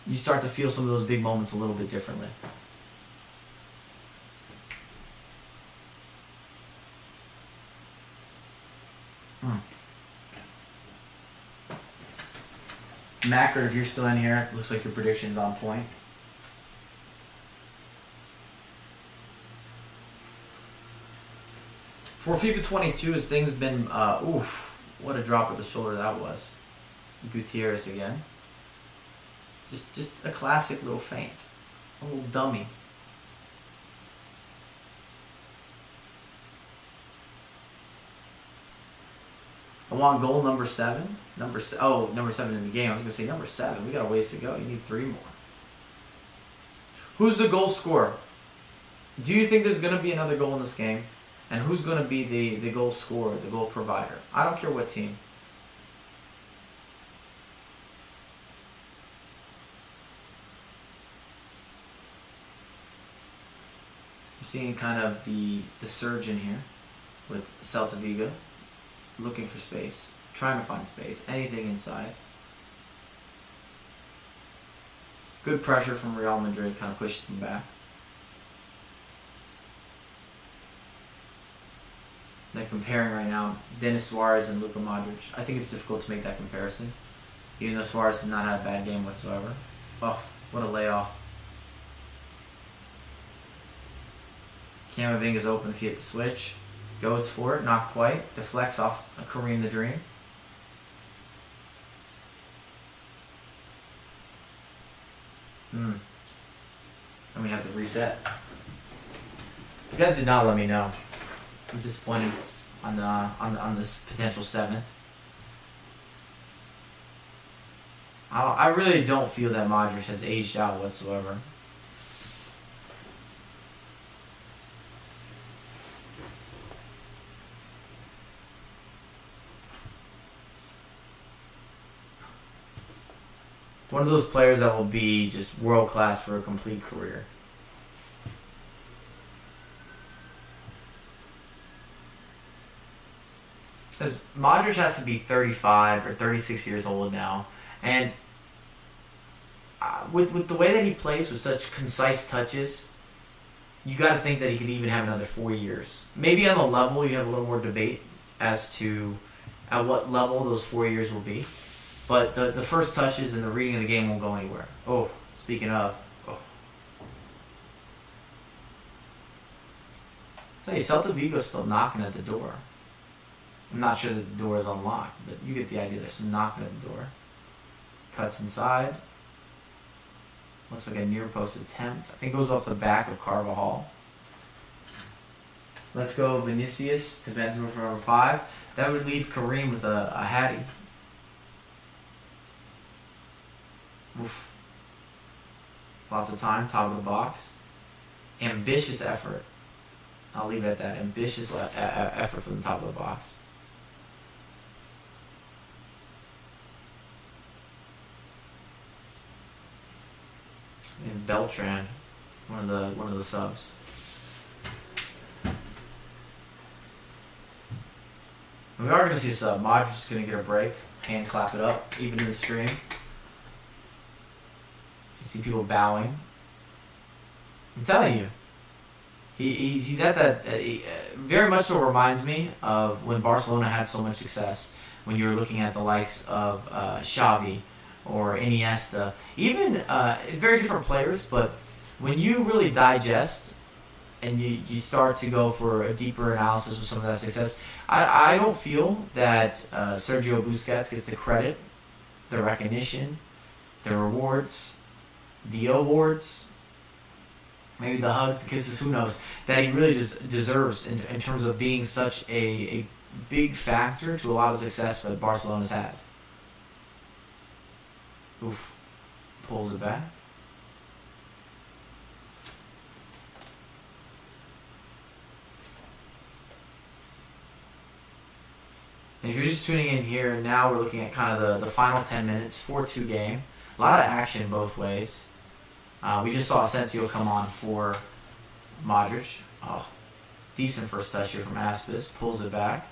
you start to feel some of those big moments a little bit differently. Macker, if you're still in here, looks like your prediction's on point. For FIFA 22, as things have been, what a drop of the shoulder that was. Gutierrez again. Just a classic little feint. A little dummy. I want goal number 7. Number 7 in the game. I was going to say number 7. We got a ways to go. You need 3 more. Who's the goal scorer? Do you think there's going to be another goal in this game? And who's going to be the goal scorer, the goal provider? I don't care what team. You're seeing kind of the surge in here with Celta Vigo. Looking for space. Trying to find space. Anything inside. Good pressure from Real Madrid. Kind of pushes them back. They're comparing right now Denis Suarez and Luka Modric. I think it's difficult to make that comparison. Even though Suarez has not had a bad game whatsoever. Oh, what a layoff. Camavinga's open if you hit the switch. Goes for it, not quite. Deflects off Kareem the Dream. And we have to reset. You guys did not let me know. I'm disappointed on this potential 7th. I really don't feel that Modric has aged out whatsoever. One of those players that will be just world class for a complete career. Because Modric has to be 35 or 36 years old now. And with the way that he plays with such concise touches, you got to think that he could even have another 4 years. Maybe on the level you have a little more debate as to at what level those 4 years will be. But the first touches and the reading of the game won't go anywhere. Oh, speaking of. Oh. I'll tell you, Celta Vigo's still knocking at the door. I'm not sure that the door is unlocked, but you get the idea. They're still knocking at the door. Cuts inside. Looks like a near post attempt. I think it goes off the back of Carvajal. Let's go Vinicius to Benzema for number 5. That would leave Kareem with a Hattie. Oof. Lots of time, top of the box. Ambitious effort. I'll leave it at that. Ambitious effort from the top of the box. And Beltran, one of the subs. And we are going to see a sub. Modric is going to get a break. Hand clap it up, even in the stream. You see people bowing. I'm telling you, he's at that. Very much so reminds me of when Barcelona had so much success. When you were looking at the likes of Xavi or Iniesta, even very different players, but when you really digest and you start to go for a deeper analysis of some of that success, I don't feel that Sergio Busquets gets the credit, the recognition, the rewards, the awards, maybe the hugs, the kisses, who knows, that he really just deserves in terms of being such a big factor to a lot of the success that Barcelona's had. Oof. Pulls it back. And if you're just tuning in here, now we're looking at kind of the final 10 minutes, 4-2 game. A lot of action both ways. We just saw Asensio come on for Modric. Oh, decent first touch here from Aspis. Pulls it back.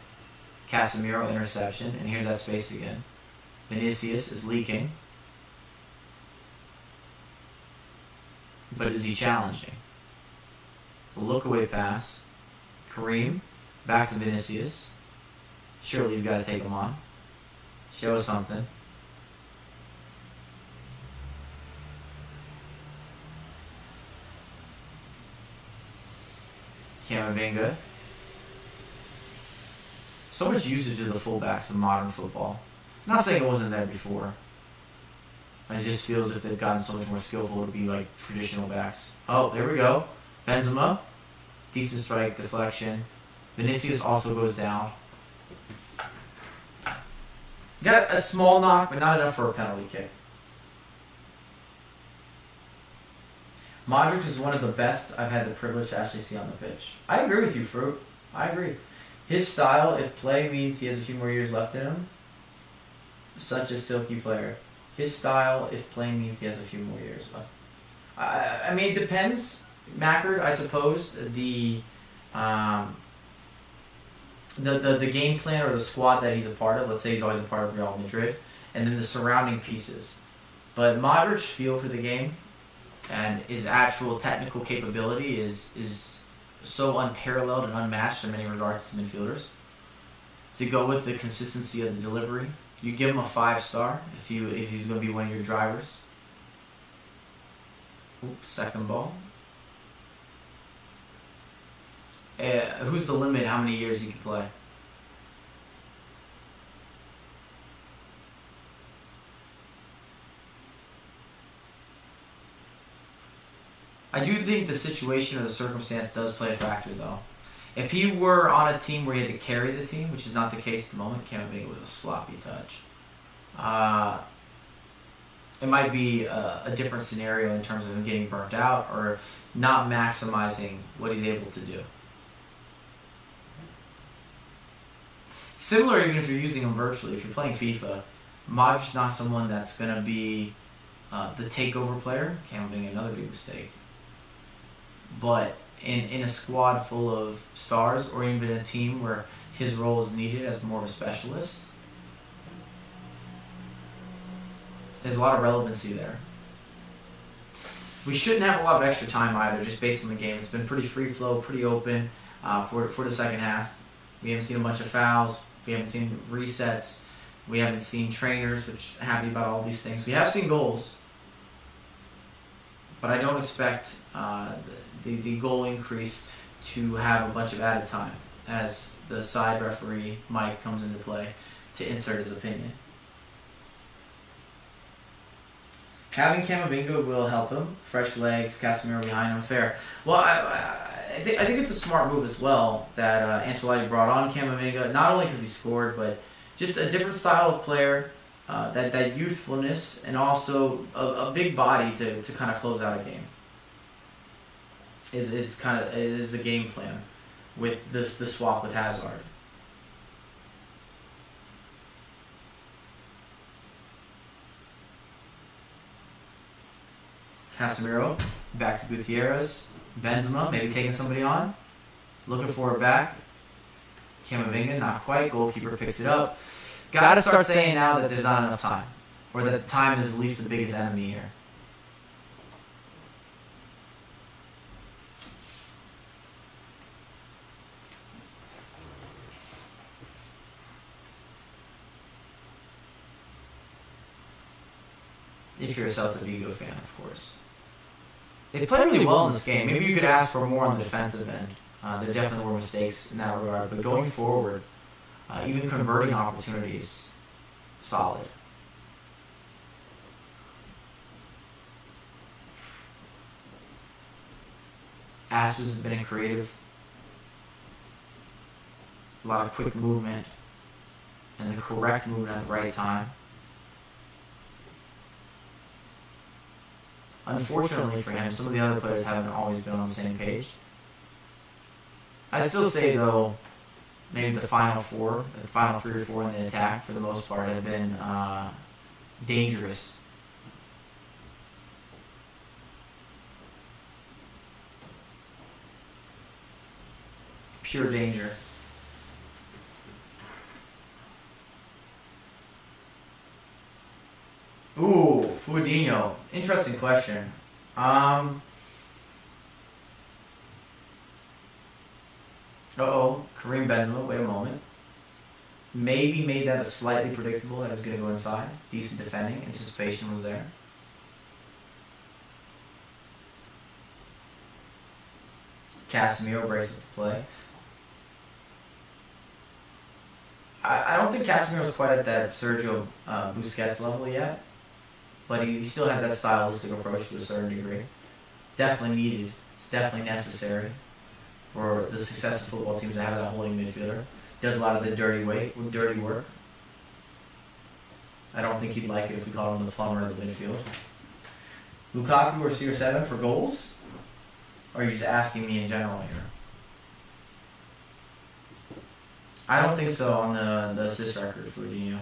Casemiro, interception. And here's that space again. Vinicius is leaking. But is he challenging? Look away pass. Kareem. Back to Vinicius. Surely he's got to take him on. Show us something. Camavinga. So much usage of the fullbacks in modern football. I'm not saying it wasn't there before. It just feels as if they've gotten so much more skillful to be like traditional backs. Oh, there we go. Benzema. Decent strike, deflection. Vinicius also goes down. Got a small knock, but not enough for a penalty kick. Modric is one of the best I've had the privilege to actually see on the pitch. I agree with you, Fruit. I agree. His style, if play means he has a few more years left in him, such a silky player. His style, if play means he has a few more years left. I mean, it depends. Mackard, I suppose, the game plan or the squad that he's a part of. Let's say he's always a part of Real Madrid, and then the surrounding pieces. But Modric's feel for the game and his actual technical capability is so unparalleled and unmatched in many regards to midfielders. To go with the consistency of the delivery, you give him a 5-star if he's going to be one of your drivers. Oops, second ball. Who's the limit how many years he can play? I do think the situation or the circumstance does play a factor, though. If he were on a team where he had to carry the team, which is not the case at the moment, Camavinga with a sloppy touch, it might be a different scenario in terms of him getting burnt out or not maximizing what he's able to do. Similar, even if you're using him virtually, if you're playing FIFA, Modric's not someone that's going to be the takeover player. Camavinga, another big mistake. But in a squad full of stars, or even a team where his role is needed as more of a specialist, there's a lot of relevancy there. We shouldn't have a lot of extra time either, just based on the game. It's been pretty free flow, pretty open for the second half. We haven't seen a bunch of fouls. We haven't seen resets. We haven't seen trainers, which I'm happy about all these things. We have seen goals, but I don't expect the goal increase to have a bunch of added time as the side referee, Mike, comes into play to insert his opinion. Having Camavinga will help him. Fresh legs, Casemiro behind him, fair. Well, I think it's a smart move as well that Ancelotti brought on Camavinga, not only because he scored, but just a different style of player, that youthfulness, and also a big body to kind of close out a game. Is the game plan with the swap with Hazard. Casemiro, back to Gutierrez. Benzema, maybe taking somebody on. Looking for it back. Camavinga, not quite. Goalkeeper picks it up. Gotta start saying now that there's not enough time. Or that time is at least the biggest enemy here. If you're a Celta Vigo fan, of course. They played really well in this game. Maybe you could ask for more on the defensive end. There definitely were mistakes in that regard. But going forward, even converting opportunities, solid. Aspas has been creative. A lot of quick movement. And the correct movement at the right time. Unfortunately for him, some of the other players haven't always been on the same page. I'd still say, though, maybe the final three or four in the attack, for the most part, have been dangerous. Pure danger. Ooh, Fudinho. Interesting question. Uh-oh, Karim Benzema, wait a moment. Maybe made that slightly predictable that it was going to go inside. Decent defending, anticipation was there. Casemiro breaks up the play. I don't think Casemiro's quite at that Sergio Busquets level yet, but he still has that stylistic approach to a certain degree. Definitely needed. It's definitely necessary for the success of football teams to have that holding midfielder. Does a lot of the dirty work. I don't think he'd like it if we called him the plumber of the midfield. Lukaku or CR7 for goals? Or are you just asking me in general here? I don't think so on the assist record for Fudinho.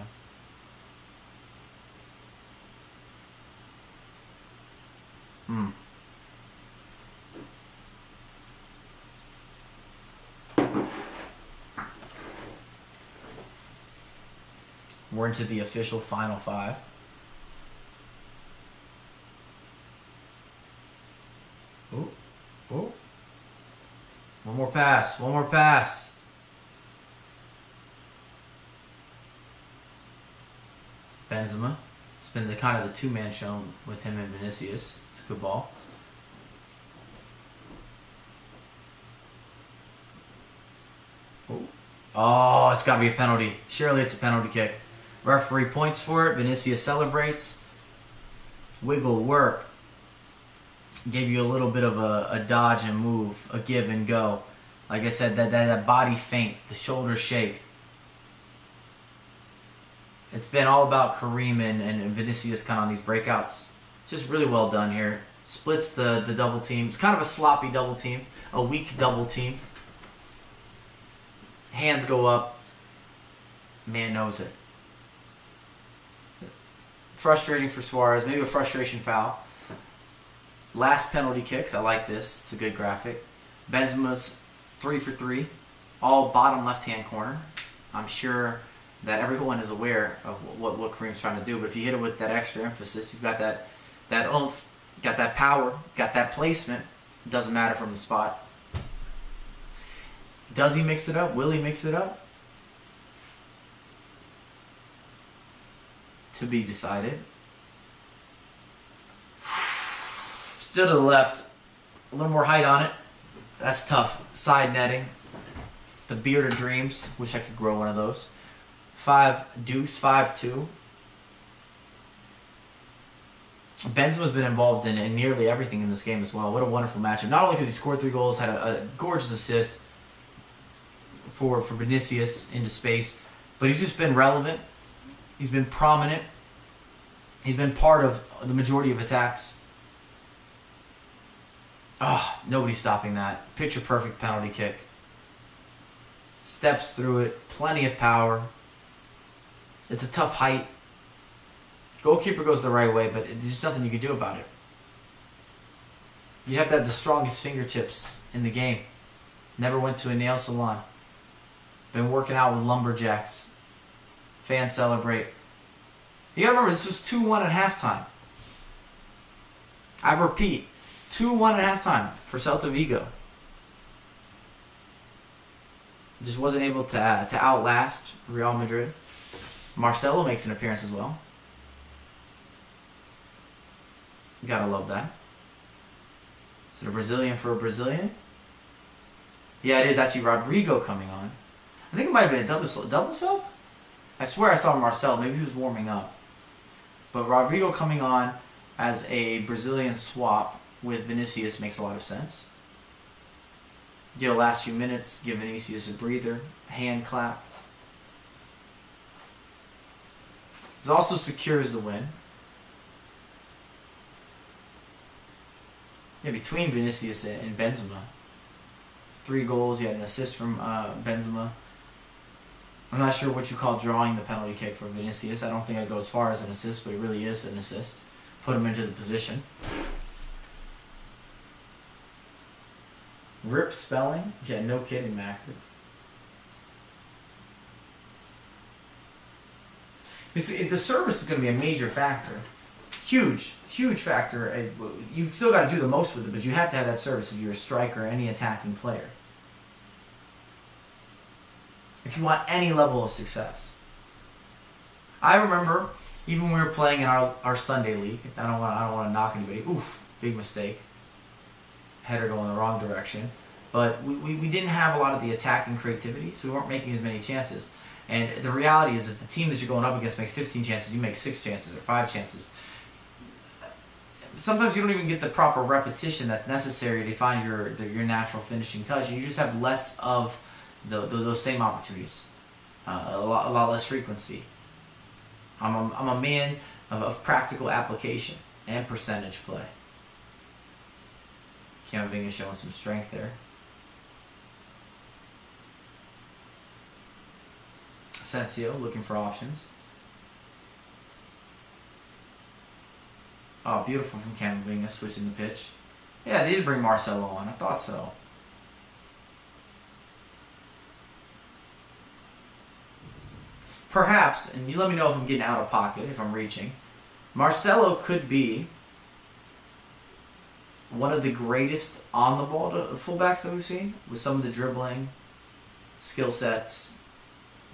We're into the official final five. Ooh. Ooh. One more pass. Benzema. It's been the kind of the two-man show with him and Vinicius. It's a good ball. Oh, it's got to be a penalty. Surely it's a penalty kick. Referee points for it. Vinicius celebrates. Wiggle work. Gave you a little bit of a dodge and move, a give and go. Like I said, that body feint, the shoulder shake. It's been all about Karim and Vinicius kind of on these breakouts. Just really well done here. Splits the double team. It's kind of a sloppy double team, a weak double team. Hands go up. Man knows it. Frustrating for Suarez. Maybe a frustration foul. Last penalty kicks. I like this. It's a good graphic. Benzema's 3 for 3. All bottom left-hand corner. I'm sure that everyone is aware of what Kareem's trying to do. But if you hit it with that extra emphasis, you've got that oomph, got that power, got that placement. It doesn't matter from the spot. Does he mix it up? Will he mix it up? To be decided. Still to the left. A little more height on it. That's tough. Side netting. The beard of dreams. Wish I could grow one of those. 5-2. Benzema's been involved in nearly everything in this game as well. What a wonderful matchup. Not only because he scored 3 goals, had a gorgeous assist for Vinicius into space, but he's just been relevant. He's been prominent. He's been part of the majority of attacks. Oh, nobody's stopping that. Picture perfect penalty kick. Steps through it. Plenty of power. It's a tough height. Goalkeeper goes the right way, but there's nothing you can do about it. You have to have the strongest fingertips in the game. Never went to a nail salon. Been working out with lumberjacks. Fans celebrate. You gotta remember, this was 2-1 at halftime. I repeat, 2-1 at halftime for Celta Vigo. Just wasn't able to outlast Real Madrid. Marcelo makes an appearance as well. Gotta love that. Is it a Brazilian for a Brazilian? Yeah, it is actually Rodrigo coming on. I think it might have been a double sub? I swear I saw Marcelo. Maybe he was warming up. But Rodrigo coming on as a Brazilian swap with Vinicius makes a lot of sense. The last few minutes, give Vinicius a breather, hand clap. This also secures the win. Yeah, between Vinicius and Benzema. 3 goals, you had an assist from Benzema. I'm not sure what you call drawing the penalty kick for Vinicius. I don't think I'd go as far as an assist, but it really is an assist. Put him into the position. Rip spelling? Yeah, no kidding, Mac. You see, the service is going to be a major factor. Huge factor. You've still got to do the most with it, but you have to have that service if you're a striker or any attacking player. If you want any level of success. I remember, even when we were playing in our Sunday league, I don't want to knock anybody. Oof, big mistake. Header going the wrong direction. But we didn't have a lot of the attacking creativity, so we weren't making as many chances. And the reality is, if the team that you're going up against makes 15 chances, you make 6 chances or 5 chances. Sometimes you don't even get the proper repetition that's necessary to find your natural finishing touch. And you just have less of those same opportunities, a lot less frequency. I'm a man of practical application and percentage play. Camavinga showing some strength there. Asensio looking for options. Oh, beautiful from Camavinga, switching the pitch. Yeah, they did bring Marcelo on. I thought so. Perhaps, and you let me know if I'm getting out of pocket, if I'm reaching, Marcelo could be one of the greatest on-the-ball fullbacks that we've seen, with some of the dribbling, skill sets,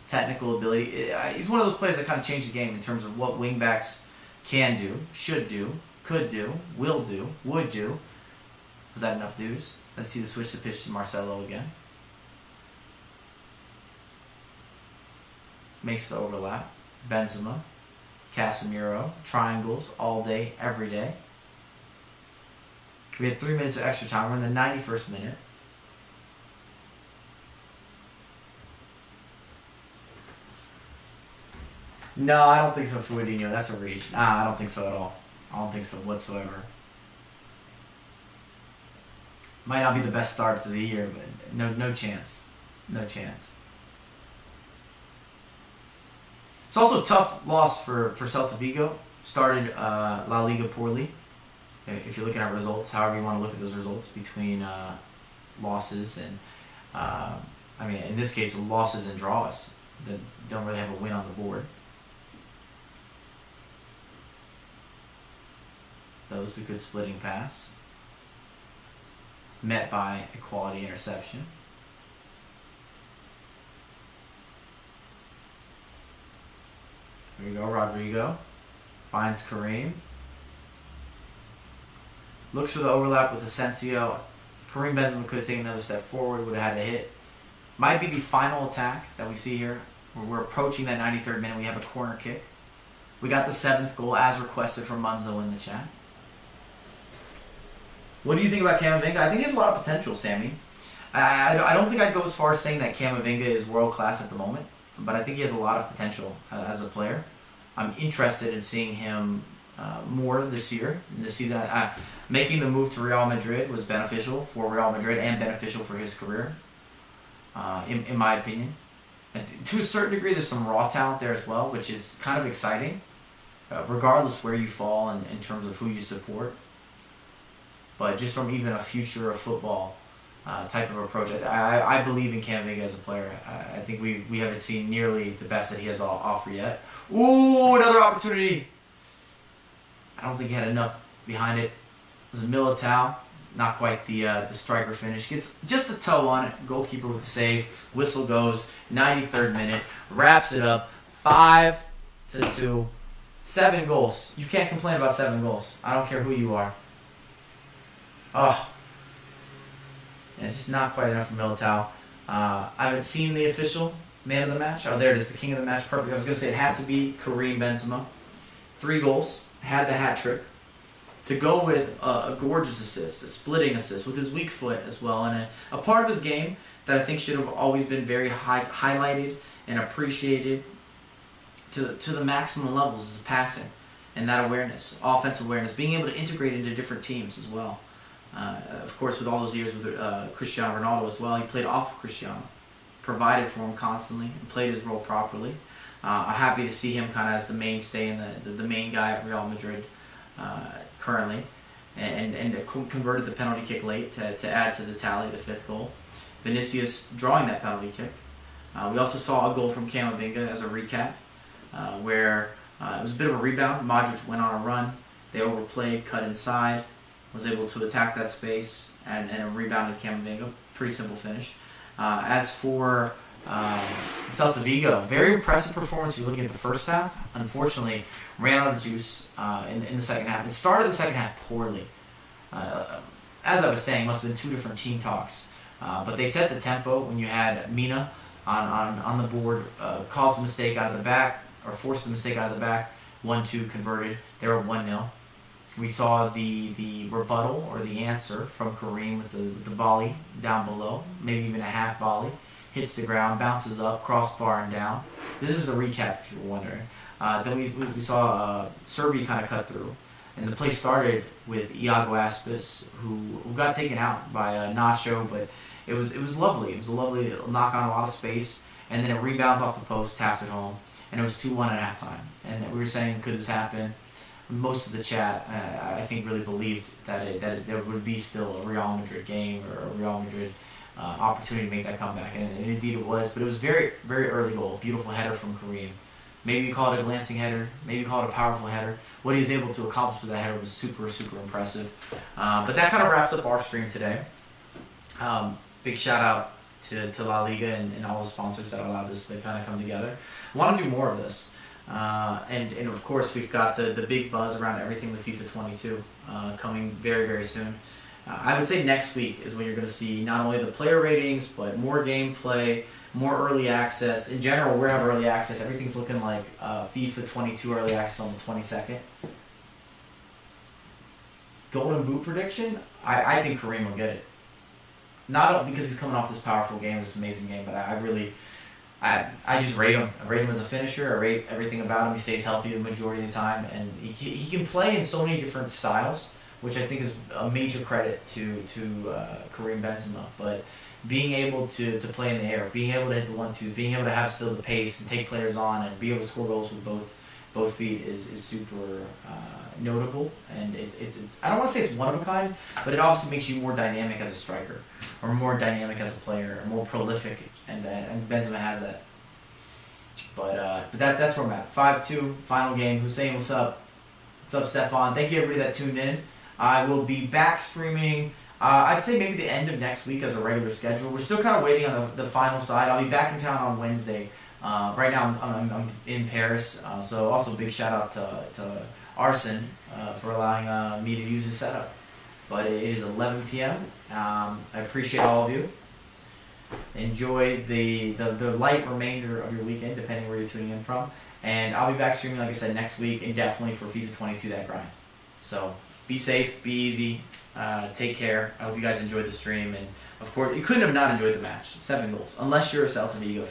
technical ability. He's one of those players that kind of changed the game in terms of what wingbacks can do, should do, could do, will do, would do. Was that enough dues? Let's see the switch to pitch to Marcelo again. Makes the overlap. Benzema, Casemiro, triangles all day, every day. We had 3 minutes of extra time. We're in the 91st minute. No, I don't think so for Coutinho. That's a reach. Nah, I don't think so at all. I don't think so whatsoever. Might not be the best start to the year, but no chance. No chance. It's also a tough loss for Celta Vigo. Started La Liga poorly. If you're looking at results, however you want to look at those results between losses and, in this case, losses and draws that don't really have a win on the board. That was a good splitting pass. Met by a quality interception. Here we go, Rodrigo. Finds Karim. Looks for the overlap with Asensio. Karim Benzema could have taken another step forward, would have had a hit. Might be the final attack that we see here. We're approaching that 93rd minute. We have a corner kick. We got the 7th goal as requested from Munzo in the chat. What do you think about Camavinga? I think he has a lot of potential, Sammy. I don't think I'd go as far as saying that Camavinga is world class at the moment, but I think he has a lot of potential as a player. I'm interested in seeing him more this year, this season. Making the move to Real Madrid was beneficial for Real Madrid and beneficial for his career, in my opinion. And to a certain degree, there's some raw talent there as well, which is kind of exciting, regardless where you fall in terms of who you support. but just from even a future of football type of approach, I believe in Camavinga as a player. I think we haven't seen nearly the best that he has offer yet. Ooh, another opportunity. I don't think he had enough behind it. It was a Militao. Not quite the striker finish. Gets just a toe on it. Goalkeeper with the save. Whistle goes. 93rd minute. Wraps it up. 5-2. 7 goals. You can't complain about 7 goals. I don't care who you are. Oh. And it's just not quite enough for Militao. I haven't seen the official man of the match. Oh, there it is. The king of the match. Perfect. I was going to say it has to be Karim Benzema. 3 goals. Had the hat trick. To go with a gorgeous assist, a splitting assist with his weak foot as well, and a part of his game that I think should have always been very highlighted and appreciated to the maximum levels is passing and that awareness, offensive awareness, being able to integrate into different teams as well. Of course, with all those years with Cristiano Ronaldo as well, he played off of Cristiano, provided for him constantly, and played his role properly. I'm happy to see him kind of as the mainstay and the main guy at Real Madrid currently, and converted the penalty kick late to add to the tally, the 5th goal. Vinicius drawing that penalty kick. We also saw a goal from Camavinga as a recap, where it was a bit of a rebound. Modric went on a run. They overplayed, cut inside, was able to attack that space, and rebounded Camavinga. Pretty simple finish. As for Celta Vigo, very impressive performance if you're looking at the first half. Unfortunately, ran out of juice in the second half. It started the second half poorly. As I was saying, must have been 2 different team talks. But they set the tempo when you had Mina on the board, caused a mistake out of the back, or forced a mistake out of the back. 1-2 converted. They were 1-0. We saw the rebuttal or the answer from Karim with the volley down below, maybe even a half volley. Hits the ground, bounces up, crossbar and down. This is the recap if you were wondering. Then we saw Serbi kind of cut through. And the play started with Iago Aspas, who got taken out by Nacho, but it was lovely. It was a lovely knock on a lot of space. And then it rebounds off the post, taps it home. And it was 2-1 at halftime. And we were saying, could this happen? Most of the chat, I think, really believed that there would be still a Real Madrid game or a Real Madrid opportunity to make that comeback, and indeed it was. But it was very, very early goal. Beautiful header from Karim. Maybe you call it a glancing header. Maybe you call it a powerful header. What he was able to accomplish with that header was super, super impressive. But that kind of wraps up our stream today. Big shout out to La Liga and all the sponsors that allowed this to kind of come together. I want to do more of this. And of course, we've got the big buzz around everything with FIFA 22 coming very, very soon. I would say next week is when you're going to see not only the player ratings, but more gameplay, more early access. In general, we have early access. Everything's looking like FIFA 22 early access on the 22nd. Golden Boot prediction? I think Karim will get it. Not because he's coming off this powerful game, this amazing game, but I just rate him. I rate him as a finisher. I rate everything about him. He stays healthy the majority of the time, and he can play in so many different styles, which I think is a major credit to Karim Benzema. But being able to play in the air, being able to hit the 1-2s, being able to have still the pace and take players on and be able to score goals with both feet is super notable. And it's I don't want to say it's one of a kind, but it obviously makes you more dynamic as a striker, or more dynamic as a player, or more prolific, and Benzema has that. But that's where I'm at. 5-2, final game. Hussein, what's up? What's up, Stefan? Thank you everybody that tuned in. I will be back streaming, I'd say maybe the end of next week as a regular schedule. We're still kind of waiting on the final side. I'll be back in town on Wednesday. Right now I'm in Paris, so also big shout out to Arson for allowing me to use his setup. But it is 11 p.m. I appreciate all of you. Enjoy the light remainder of your weekend, depending where you're tuning in from. And I'll be back streaming, like I said, next week, and definitely for FIFA 22, that grind. So be safe, be easy, take care. I hope you guys enjoyed the stream. And, of course, you couldn't have not enjoyed the match. 7 goals, unless you're a Celta Vigo fan.